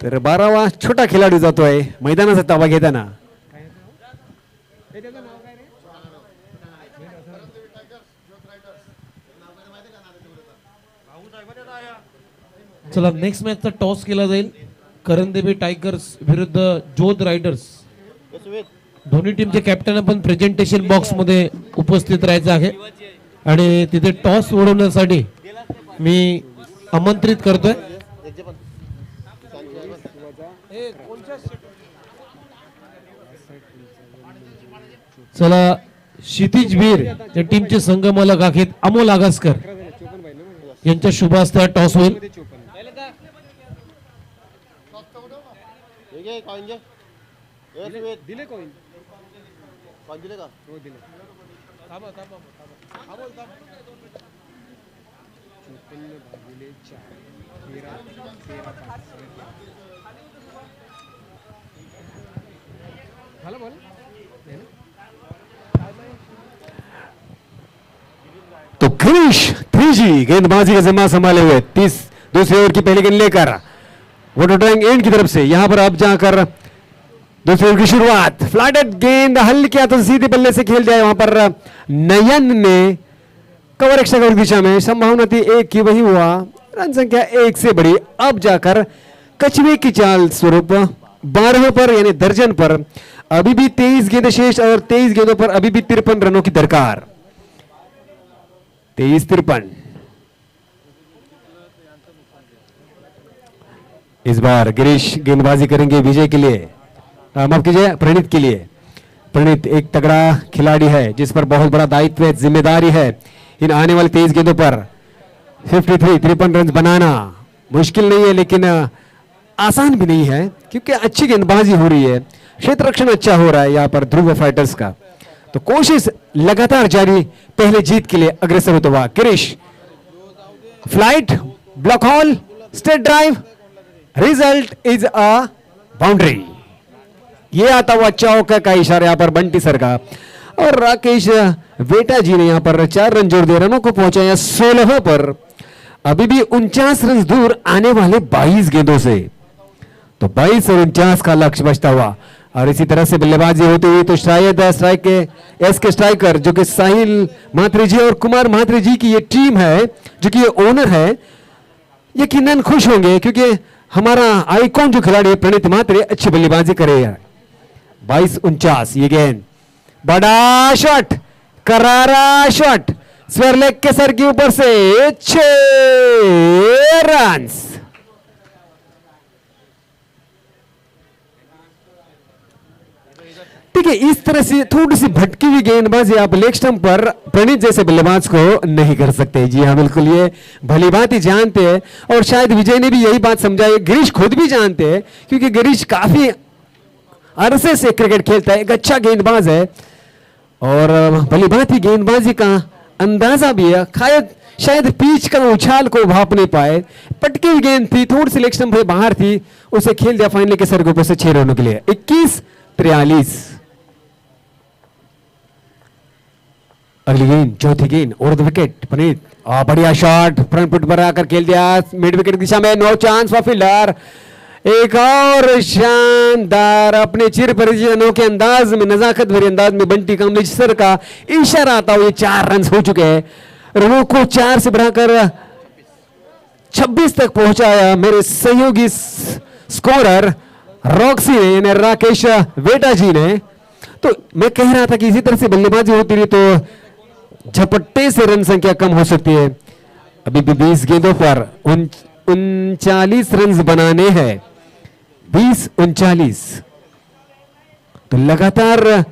तर 12वा छोटा खेळाडू जातोय मैदानाचा ताबा घेताना. चला, नेक्स्ट मॅचचा टॉस केला जाईल. करंदेवी टायगर्स विरुद्ध जोध रायडर्स. दोन्ही टीमचे कॅप्टन पण प्रेझेंटेशन बॉक्स मध्ये उपस्थित राहायचं आहे आणि तिथे टॉस उडवण्यासाठी मी आमंत्रित करतोय. चला, क्षितिज वीर या टीमचे संघमालक आहेत अमोल आगासकर यांच्या शुभ हस्ते टॉस होईल. तो क्रिश 3G गेंदबाजी का जमा संभाले हुए 30 दूसरे ओवर की पहली गेंद लेकर वाटर टैंक एंड की तरफ से यहां पर अब जाकर दूसरे ओवर की शुरुआत, फ्लैटेड गेंद हल किया तो सीधे बल्ले से खेल दिया। वहां पर नयन ने कवर एक्स्ट्रा कवर दिशा में, संभावना थी एक की, वही हुआ। रन संख्या एक से बड़ी। अब जाकर कछुए की चाल स्वरूप 12 पर यानी दर्जन पर अभी भी 23 गेंदें शेष और 23 गेंदों पर अभी भी 53 रनों की दरकार। 23-53। इस बार गिरीश गेंदबाजी करेंगे विजय के लिए, माफ कीजिए प्रणीत के लिए। प्रणीत एक तगड़ा खिलाड़ी है जिस पर बहुत बड़ा दायित्व है, जिम्मेदारी है। इन आने वाले 23 गेंदों पर 53 रन बनाना मुश्किल नहीं है, लेकिन आसान भी नहीं है क्योंकि अच्छी गेंदबाजी हो रही है, क्षेत्र रक्षण अच्छा हो रहा है यहाँ पर ध्रुव फाइटर्स का। तो कोशिश लगातार जारी, पहले जीत के लिए अग्रसर होता हुआ Girish. Flight, block hall, straight drive, result is a boundary. ये आता हुआ चौका का इशारा यहाँ पर बंटी सर का, और राकेश वेटा जी ने यहाँ पर 4 रन जोड़ दिए, रनों को पहुंचाया 16 पर। अभी भी 49 रन दूर आने वाले 22 गेंदों से, तो 22 और 49 का लक्ष्य बचता हुआ। और इसी तरह से बल्लेबाजी होती हुई तो शायद स्ट्राइक के एस के स्ट्राइकर जो कि साहिल म्हात्रे जी और कुमार म्हात्रे जी की ये टीम है, जो कि ये ओनर है, यकीनन खुश होंगे क्योंकि हमारा आइकॉन जो खिलाड़ी है प्रणीत म्हात्रे अच्छी बल्लेबाजी करे। 22-49 ये गेंद, बड़ा शॉट, करारा शॉट, स्क्वायर लेग के सर के ऊपर से 6 रन। ठीक है, इस तरह से थोड़ी सी भटकी हुई गेंदबाजी आप लेग स्टंप पर प्रणीत जैसे बल्लेबाज को नहीं कर सकते। जी हाँ बिल्कुल, ये भली बात ही जानते हैं, और शायद विजय ने भी यही बात समझाई, गिरीश खुद भी जानते हैं क्योंकि गिरीश काफी अरसे से क्रिकेट खेलता है, एक अच्छा गेंदबाज है और भली बात ही गेंदबाजी का अंदाजा भी है। शायद पिच का उछाल को भाप नहीं पाए, पटकी हुई गेंद थी, थोड़ी सी लेग स्टंप से बाहर थी, उसे खेल दिया फाइनली के सर के ऊपर से 6 रनों के लिए। 21-43। अगली गेंद, चौथी गेंद, ओवर द विकेट, प्रणीत, बढ़िया शॉट, फ्रंट फुट पर आकर खेल दिया मिड विकेट की दिशा में, नो चांस फॉर फील्डर। एक और शानदार अपने चिर परिचित अनोखे अंदाज में, नजाकत भरे अंदाज में बंटी कामली सर का इशारा आता हुआ 4 रन हो चुके हैं। रनों को 4 से बढ़ाकर 26 तक पहुंचाया मेरे सहयोगी स्कोरर रॉक्सी ने, यानी राकेश वेटा जी ने। तो मैं कह रहा था कि इसी तरह से बल्लेबाजी होती रही तो झपट्टे से रन संख्या कम हो सकती है। अभी भी 20 गेंदों पर 39 रन बनाने हैं, 20-39। तो लगातार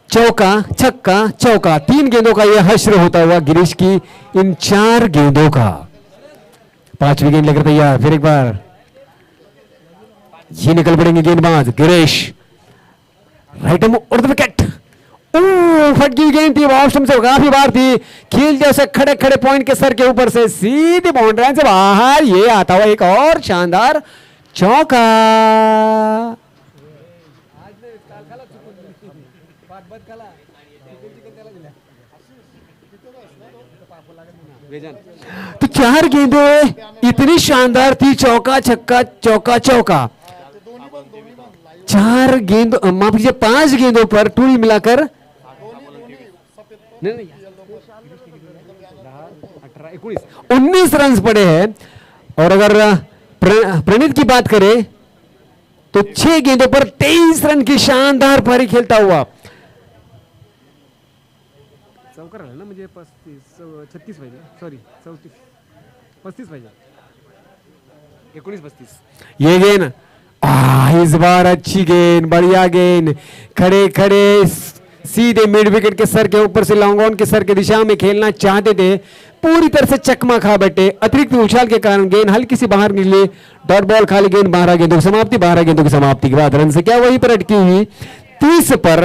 चौका छक्का चौका, 3 गेंदों का यह हश्र होता हुआ गिरीश की इन 4 गेंदों का। 5वीं गेंद लेकर तैयार, फिर एक बार ये निकल पड़ेंगे गेंदबाज गिरीश, राइट और द विकेट। फटकी गेंद थी, ऑफ स्टंप से काफी बार थी, खेल जैसे खड़े खड़े पॉइंट के सर के ऊपर से सीधी बाउंड्री से बाहर। ये आता हुआ एक और शानदार चौका। तो 4 गेंदें इतनी शानदार थी, चौका छक्का चौका चौका। 4 गेंद, माफ कीजिए 5 गेंदों पर टूल मिलाकर 19 रन पड़े हैं। और अगर प्रणीत की बात करें तो 6 गेंदों पर 23 रन की शानदार पारी खेलता हुआ। चौका ना मुझे 36 पाहिजे, सॉरी 35 पाहिजे, 19-35। ये गेंद, इस बार अच्छी गेंद, बढ़िया गेंद, खड़े खड़े सीधे मिड विकेट के सर के ऊपर से लॉन्ग ऑन के सर के दिशा में खेलना चाहते थे, पूरी तरह से चकमा खा बैठे। अतिरिक्त उछाल के कारण गेंद हल्की सी बाहर निकली, डॉट बॉल खाली गेंद, 12 गेंदों की समाप्ति। 12 गेंदों की समाप्ति के बाद रन से क्या वहीं पर अटकी हुई 30 पर।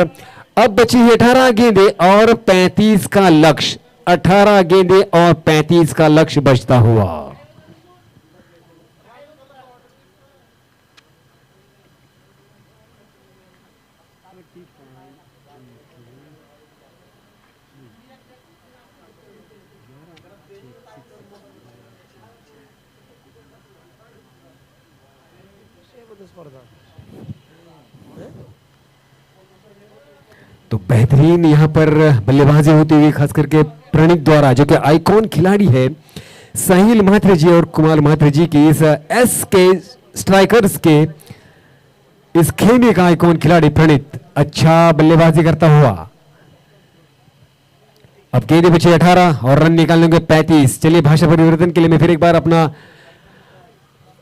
अब बची 18 गेंदें और 35 का लक्ष्य, 18 गेंदें और 35 का लक्ष्य बचता हुआ। तो बेहतरीन यहाँ पर बल्लेबाजी होती हुई खास करके प्रणीत द्वारा, जो कि आइकॉन खिलाड़ी है साहिल म्हात्रे जी और कुमार म्हात्रे जी की, इस एस के स्ट्राइकर्स के इस खेमे का आइकॉन खिलाड़ी प्रणीत अच्छा बल्लेबाजी करता हुआ। अब गेंद बचे 18 और रन निकालने के 35। चलिए भाषा परिवर्तन के लिए मैं फिर एक बार अपना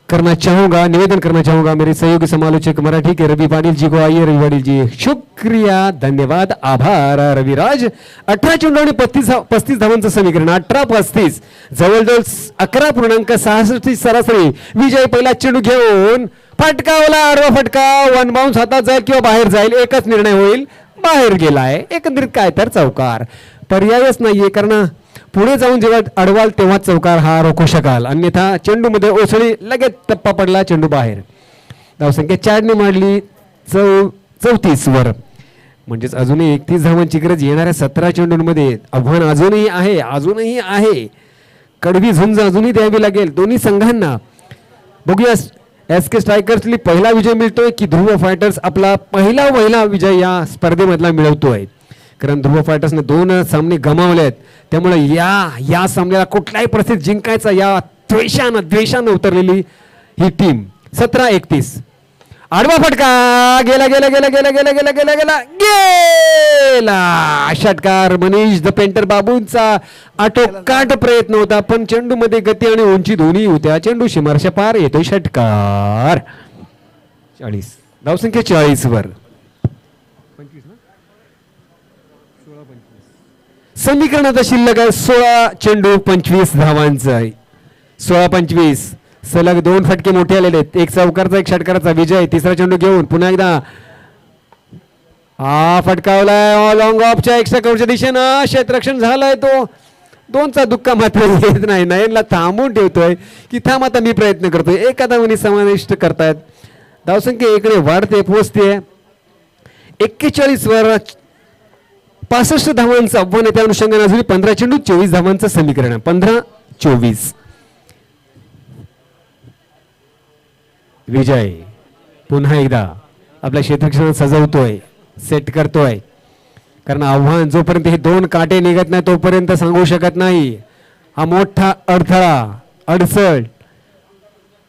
निवेदन करना चाहूंगा मेरे सहयोगी समालोचक मराठी के रवि पाटिल जी को। आइए रवि पाटिल जी, शुक्रिया, धन्यवाद, आभार रविराज। 18 चेंडू आणि 35 धावांचं समीकरण, 18-35, जवळजवळ 11.66 सरासरी। विजय पहिला चेंडू घेऊन फटकावला, आडवा फटका, वन बाउन्स हातात जाईल किंवा बाहेर जाईल, एकच निर्णय होईल, बाहेर गेलाय। एकंदरीत काय तर चौकार, पर्यायच नाहीये, कारण पुढे जाऊन जेव्हा अडवाल तेव्हा चौकार हा रोखू शकाल, अन्यथा चेंडू मध्ये ओसळी, लगेच टप्पा पडला, चेंडू बाहेर। धावसंख्या 4 ने मारली 34 वर, म्हणजेच अजूनही 31 धावांची गरज येणाऱ्या 17 चेंडूंमध्ये। आव्हान अजूनही आहे, कडवी झुंज अजूनही द्यावी लागेल दोन्ही संघांना। बघूया एस के स्ट्रायकर्सली पहिला विजय मिळतोय की ध्रुव फायटर्स आपला पहिला विजय या स्पर्धेमधला मिळवतोय, कारण ध्रुव फायटर्सने 2 सामने गमावलेत। त्यामुळे या सामन्याला कुठल्याही परिस्थितीत जिंकायचा या द्वेषानं उतरलेली ही टीम। 17-31, आडवा फटका, गेला गेला गेला गेला गेला गेला गेला गेला गेला षटकार। मनीष द पेंटर बाबूंचा आटोकाट प्रयत्न होता, पण चेंडू मध्ये गती आणि उंची दोन्ही होत्या, चेंडू सीमारेषा पार येतोय, षटकार। 40 धावसंख्या 40 वर, समीकरण आता शिल्लक आहे 16 चेंडू 25 धावांचा आहे। 16-25, सलग 2 फटके मोठे आलेले आहेत, एक चौकारचा एक षटकाराचा विजय। तिसरा चेंडू घेऊन पुन्हा एकदा फटकावलाय लॉंग ऑफच्या एक्स्ट्रा कव्हरच्या दिशेनं, क्षेत्ररक्षण झालंय, तो 2चा दुक्का मात्र येत नाही, नयनला थांबून ठेवतोय की थांब आता मी प्रयत्न करतोय, एका धावांनी समाविष्ट करतायत। धावसंख्या इकडे वाढते, पोहोचते 41 वर, 65 धावांचं आव्हान आहे। त्या अनुषंगाने अजून 15 चेंडू 24 धावांचं समीकरण आहे, 15-24। विजय पुन्हा एकदा आपल्या क्षेत्ररक्षणात सजवतोय, सेट करतोय, कारण आव्हान जोपर्यंत हे 2 काटे निघत नाही तोपर्यंत सांगू शकत नाही। हा मोठा अडथळा, अडसळ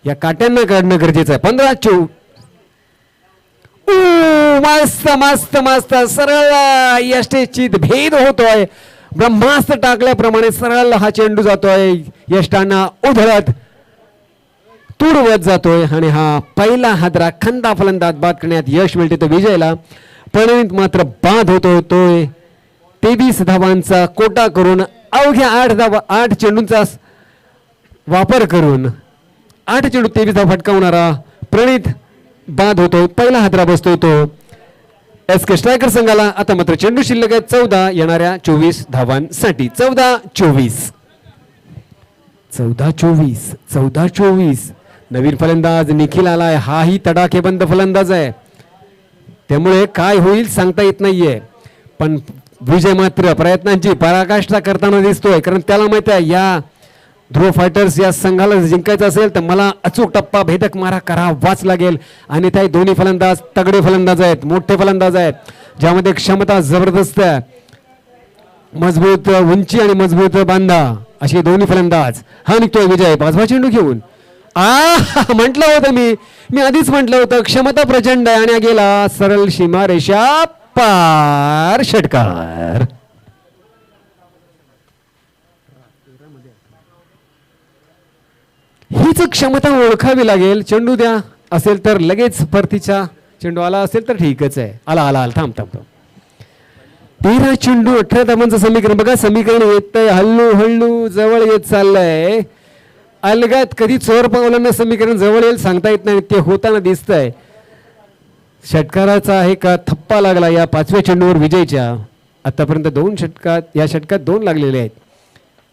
या काट्यांना काढणं गरजेचं आहे। 15-24, मस्त मस्त मस्त, सरळ यष्टेची भेद होतोय, ब्रह्मास्त्र टाकल्याप्रमाणे सरळ हा चेंडू जातोय, यष्टांना उधळत तुडवत जातोय, आणि हा पहिला हादरा खंदा फलंदाज बाद करण्यात यश मिळते तो विजयला। प्रणीत मात्र बाद होतोय 23 धावांचा कोटा करून, अवघ्या 8 चेंडूंचा वापर करून 8 चेंडू 23 धावा फटकावणारा प्रणीत बाद होतो, पहिला हादरा बसतोय तो एस के स्ट्रायकर संघाला। आता मात्र चेंडू शिल्लक आहे 14 येणाऱ्या 24 धावांसाठी। 14-24 नवीन फलंदाज निखिल आलाय, हाही तडाखेबंद फलंदाज आहे, त्यामुळे काय होईल सांगता येत नाहीये, पण विजय मात्र प्रयत्नांची पराकाष्ठा करताना दिसतोय, कारण त्याला माहिती आहे या ध्रुव फायटर्स या संघाला जिंकायचं असेल तर मला अचूक टप्पा भेदक मारा करावाच लागेल। आणि त्या दोन्ही फलंदाज तगडे फलंदाज आहेत, मोठे फलंदाज आहेत, ज्यामध्ये क्षमता जबरदस्त आहे, मजबूत उंची आणि मजबूत बांधा असे दोन्ही फलंदाज। हा निघतोय विजय 5वा चेंडू घेऊन। म्हटलं होतं मी आधीच म्हटलं होतं क्षमता प्रचंड आहे, आणि गेला सरळ सीमारेषा पार, षटकार। हीच क्षमता ओळखावी लागेल। चेंडू द्या असेल तर लगेच परतीचा चेंडू आला असेल तर ठीकच आहे, आला थांब 13 चेंडू 18 धावांचं समीकरण। बघा समीकरण येतंय हळू जवळ येत चाललंय, अलगत कधी चोर पावलांना समीकरण जवळ येईल सांगता येत नाही, ते होताना दिसतंय। षटकाराचा आहे का थप्पा लागला या 5व्या चेंडूवर विजयच्या। आतापर्यंत 2 षटकात या षटकात 2 लागलेले आहेत।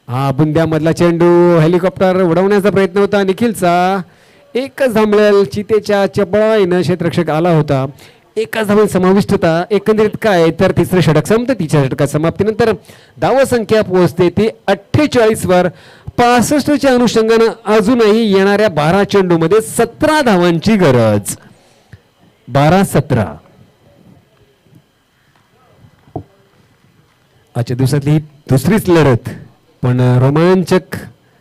हा बुंद्यामधला चेंडू हेलिकॉप्टर उडवण्याचा प्रयत्न होता निखिलचा, एकच धांबळेल चितेच्या चपळाईनं क्षेत्ररक्षक आला होता, एकाच धावेत समाविष्टता। एकंदरीत काय तर तिसरं षटक संपतं, तिसऱ्या षटकात समाप्तीनंतर धावसंख्या पोहोचते ती 48 वर। 65च्या अनुषंगानं अजूनही येणाऱ्या 12 चेंडूमध्ये 17 धावांची गरज। 12-17. आजच्या दिवसातली ही दुसरीच लढत, पण रोमांचक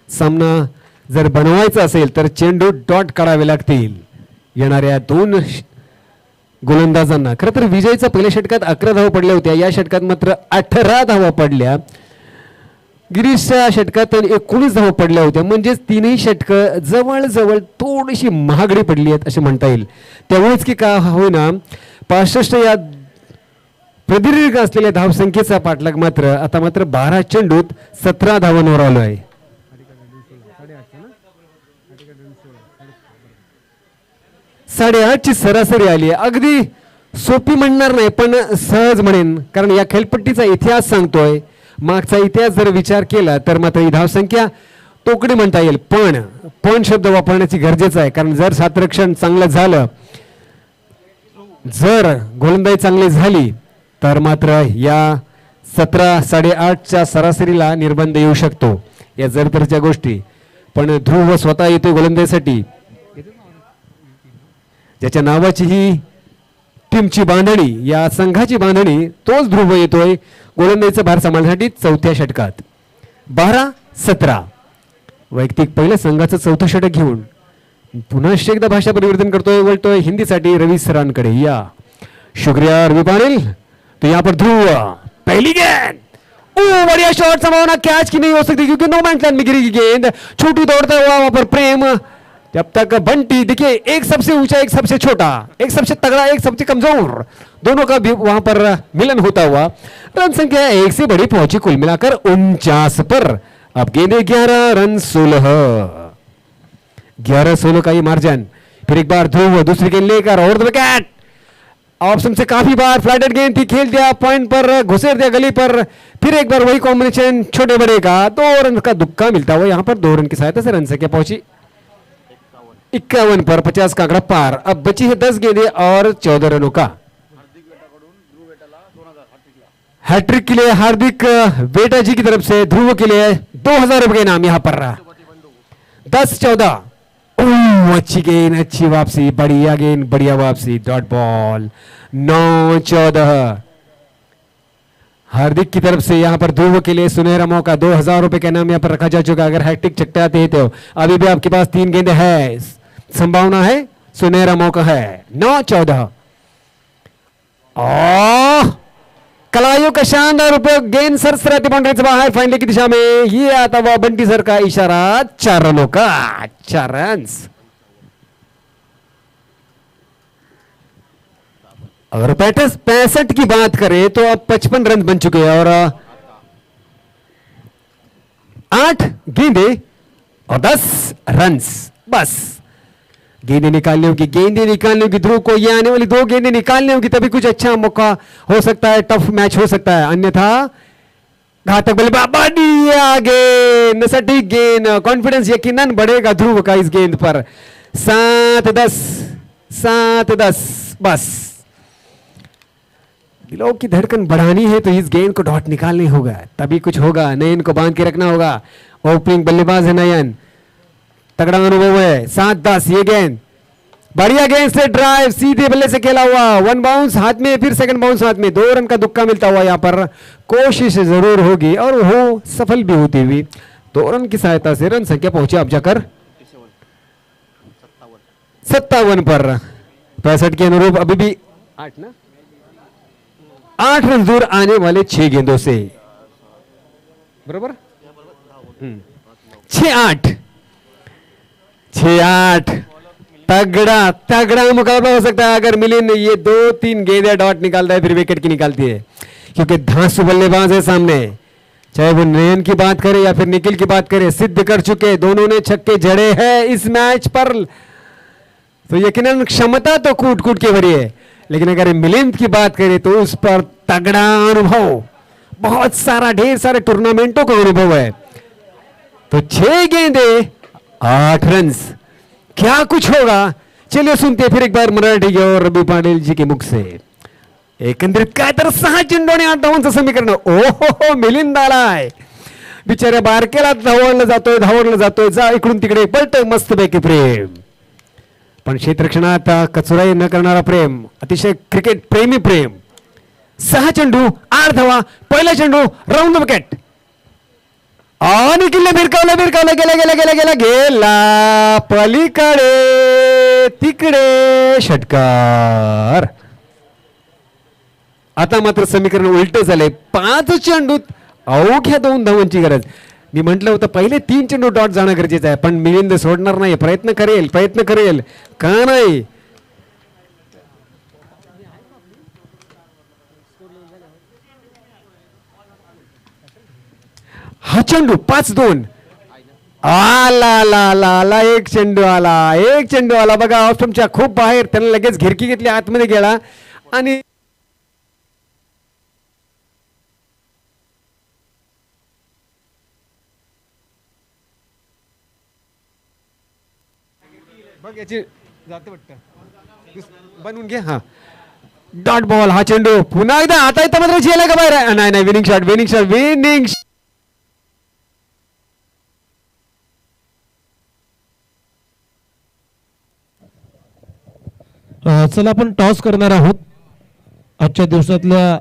सामना जर बनवायचा असेल तर चेंडू डॉट काढावे लागतील येणाऱ्या दोन गोलंदाजांना. खरं तर विजयचा पहिल्या षटकात 11 धावा पडल्या होत्या, या षटकात मात्र 18 धावा पडल्या. गिरीशच्या षटकात 19 धावा पडल्या होत्या, म्हणजेच तीनही षटकं जवळजवळ थोडीशी महागडी पडली आहेत असे म्हणता येईल. त्यामुळेच की का होईना 65 या प्रदीर्घ असलेल्या धावसंख्येचा पाठलाग मात्र आता मात्र 12 चेंडूत 17 धावांवर आलो आहे. 8.5 ची सरासरी आली आहे. अगदी सोपी म्हणणार नाही, पण सहज म्हणेन, कारण या खेळपट्टीचा इतिहास सांगतोय. मागचा इतिहास जर विचार केला तर मात्र ही धावसंख्या तोकडी म्हणता येईल. पण शब्द वापरण्याची गरजेचं आहे, कारण जर सातरक्षण चांगलं झालं, जर गोलंदाजी चांगली झाली तर मात्र या 17-8.5च्या सरासरीला निर्बंध येऊ शकतो. या जरतरच्या गोष्टी. पण ध्रुव स्वतः येतोय गोलंदाजीसाठी, ज्याच्या नावाची ही टीमची बांधणी, या संघाची बांधणी, तोच ध्रुव येतोय गोलंदाजीचा भार सांभाळण्यासाठी चौथ्या षटकात. 12-17 वैयक्तिक पहिलं संघाचं चौथं षटक घेऊन पुन्हा एकदा भाषा परिवर्तन करतोय, वळतोय हिंदीसाठी रवी सरांकडे. या शुक्रिया रवी पाटिल. तो यहाँ पर ध्रुव, पहली गेंद, बढ़िया शॉट, संभावना कैच की नहीं हो सकती क्योंकि नो मैन में गिरी गेंद. छोटू दौड़ता हुआ वहां पर प्रेम, जब तक बंटी, देखिए एक सबसे ऊंचा एक सबसे छोटा, एक सबसे तगड़ा एक सबसे कमजोर, दोनों का भी वहां पर मिलन होता हुआ रन संख्या 1 से बड़ी पहुंची कुल मिलाकर 49 पर. अब गेंदे 11 रन 11-16 का ये मार्जिन. फिर एक बार ध्रुव दूसरी गेंद लेकर और विकेट. ऑप्शन से काफी बार फ्लाइटेड गेंद थी, खेल दिया पॉइंट पर, घुसेर दिया गली पर. फिर एक बार वही कॉम्बिनेशन छोटे बड़े का, 2 रन का दुक्का मिलता हुआ यहां पर 2 रन की सहायता से रन संख्या पहुंची 51 पर. 50 का आंकड़ा पार. अब बची है 10 गेंदें और 14 रनों का. हैट्रिक के लिए हार्दिक बेटा जी की तरफ से ध्रुव के लिए 2000 रुपए के नाम यहां पर. 10-14. अच्छी गेंद, अच्छी वापसी, बढ़िया गेंद, बढ़िया वापसी, डॉट बॉल. 9-14 हार्दिक की तरफ से यहां पर ध्रुव के लिए सुनहरा मौका. 2000 रुपए का नाम यहां पर रखा जा चुका. अगर हैट्रिक चटकाते हैं तो अभी भी आपके पास 3 गेंदें है, संभावना है, सुनहरा मौका है. 9-14. कलाइयों का शानदार उपयोग, गेंद सरसराती बाउंड्री से बाहर फाइनल की दिशा में. ये आता हुआ बंटी सर का इशारा. 4 रनों का, 4 रन. अगर 65 की बात करें तो अब 55 रन बन चुके हैं और 8 गेंदे और 10 रन. बस गेंदें निकालने होगी ध्रुव को. ये आने वाली 2 गेंदें निकालने होगी, तभी कुछ अच्छा मौका हो सकता है, टफ मैच हो सकता है. अन्यथा घातक बल्लेबाजी. गेंद सटीक गेंद, कॉन्फिडेंस यकीनन बढ़ेगा ध्रुव का इस गेंद पर. 7-10 बस. दिलों की धड़कन बढ़ानी है तो इस गेंद को डॉट निकालने होगा, तभी कुछ होगा. नयन को बांध के रखना होगा. ओपनिंग बल्लेबाज है नयन, तगड़ा अनुभव है. 7-10 ये गेंद, बढ़िया गेंद से ड्राइव, सीधे बल्ले से खेला हुआ. 1 बाउंस हाथ में, फिर सेकंड बाउंस हाथ में. 2 रन का दुक्का मिलता हुआ यहां पर. कोशिश जरूर होगी और वो सफल भी होती हुई. 2 रन की सहायता से रन संख्या पहुंचे अब जाकर 57 पर. 65 के अनुरूप अभी भी 8 रन दूर आने वाले 6 गेंदों से. बरोबर. 6-8 तगड़ा मुकाबला हो सकता है अगर मिलिंद ये 2-3 गेंदें डॉट निकालता है, फिर विकेट की निकालती है, क्योंकि धांसू बल्लेबाज है सामने. चाहे वो नयन की बात करें या फिर निखिल की बात करें, सिद्ध कर चुके, दोनों ने छक्के जड़े हैं इस मैच पर. तो यकीनन क्षमता तो कूट के भरी है, लेकिन अगर मिलिंद की बात करें तो उस पर तगड़ा अनुभव, बहुत सारा, ढेर सारे टूर्नामेंटों का अनुभव है. तो 6 गेंदे 8 रन, क्या कुछ होगा. चलिए सुनते फिर एक बार मराठी और रवी पाटील जी के मुख से. एकंदरीत काय तर 6 चेंडू आणि 8 धावांचं समीकरण. ओहो, मिलिंद आलाय बिचाऱ्या बारकेला. धावणला जातोय, जा इकडून तिकडे पलट, मस्तपैकी प्रेम. पण क्षेत्ररक्षणात कचुराई न करणारा प्रेम, अतिशय क्रिकेट प्रेमी प्रेम. 6 चेंडू 8 धावा. पहिला चेंडू राऊंड द विकेट आणि किल्ले भिरकावला गेला गेला गेला गेला गेला पलीकडे तिकडे षटकार. आता मात्र समीकरण उलट झालंय. 5 चेंडूत अवघ्या 2 धावांची गरज. मी म्हटलं होतं पहिले 3 चेंडू डॉट जाणं गरजेचं आहे, पण मिलिंद सोडणार नाही. प्रयत्न करेल का नाही. हा चेंडू 5-2 आला. एक चेंडू आला बघा ऑफस्टंपच्या खूप बाहेर. त्याने लगेच घिरकी घेतली, आतमध्ये गेला आणि बघ याची जाते वाटतं, बनवून घे. हा डॉट बॉल. हा चेंडू पुन्हा एकदा आता इथं मात्र झेल का बाहेर. नाही विनिंग शॉट. चला आपण टॉस करणार आहोत. आजच्या दिवसातल्या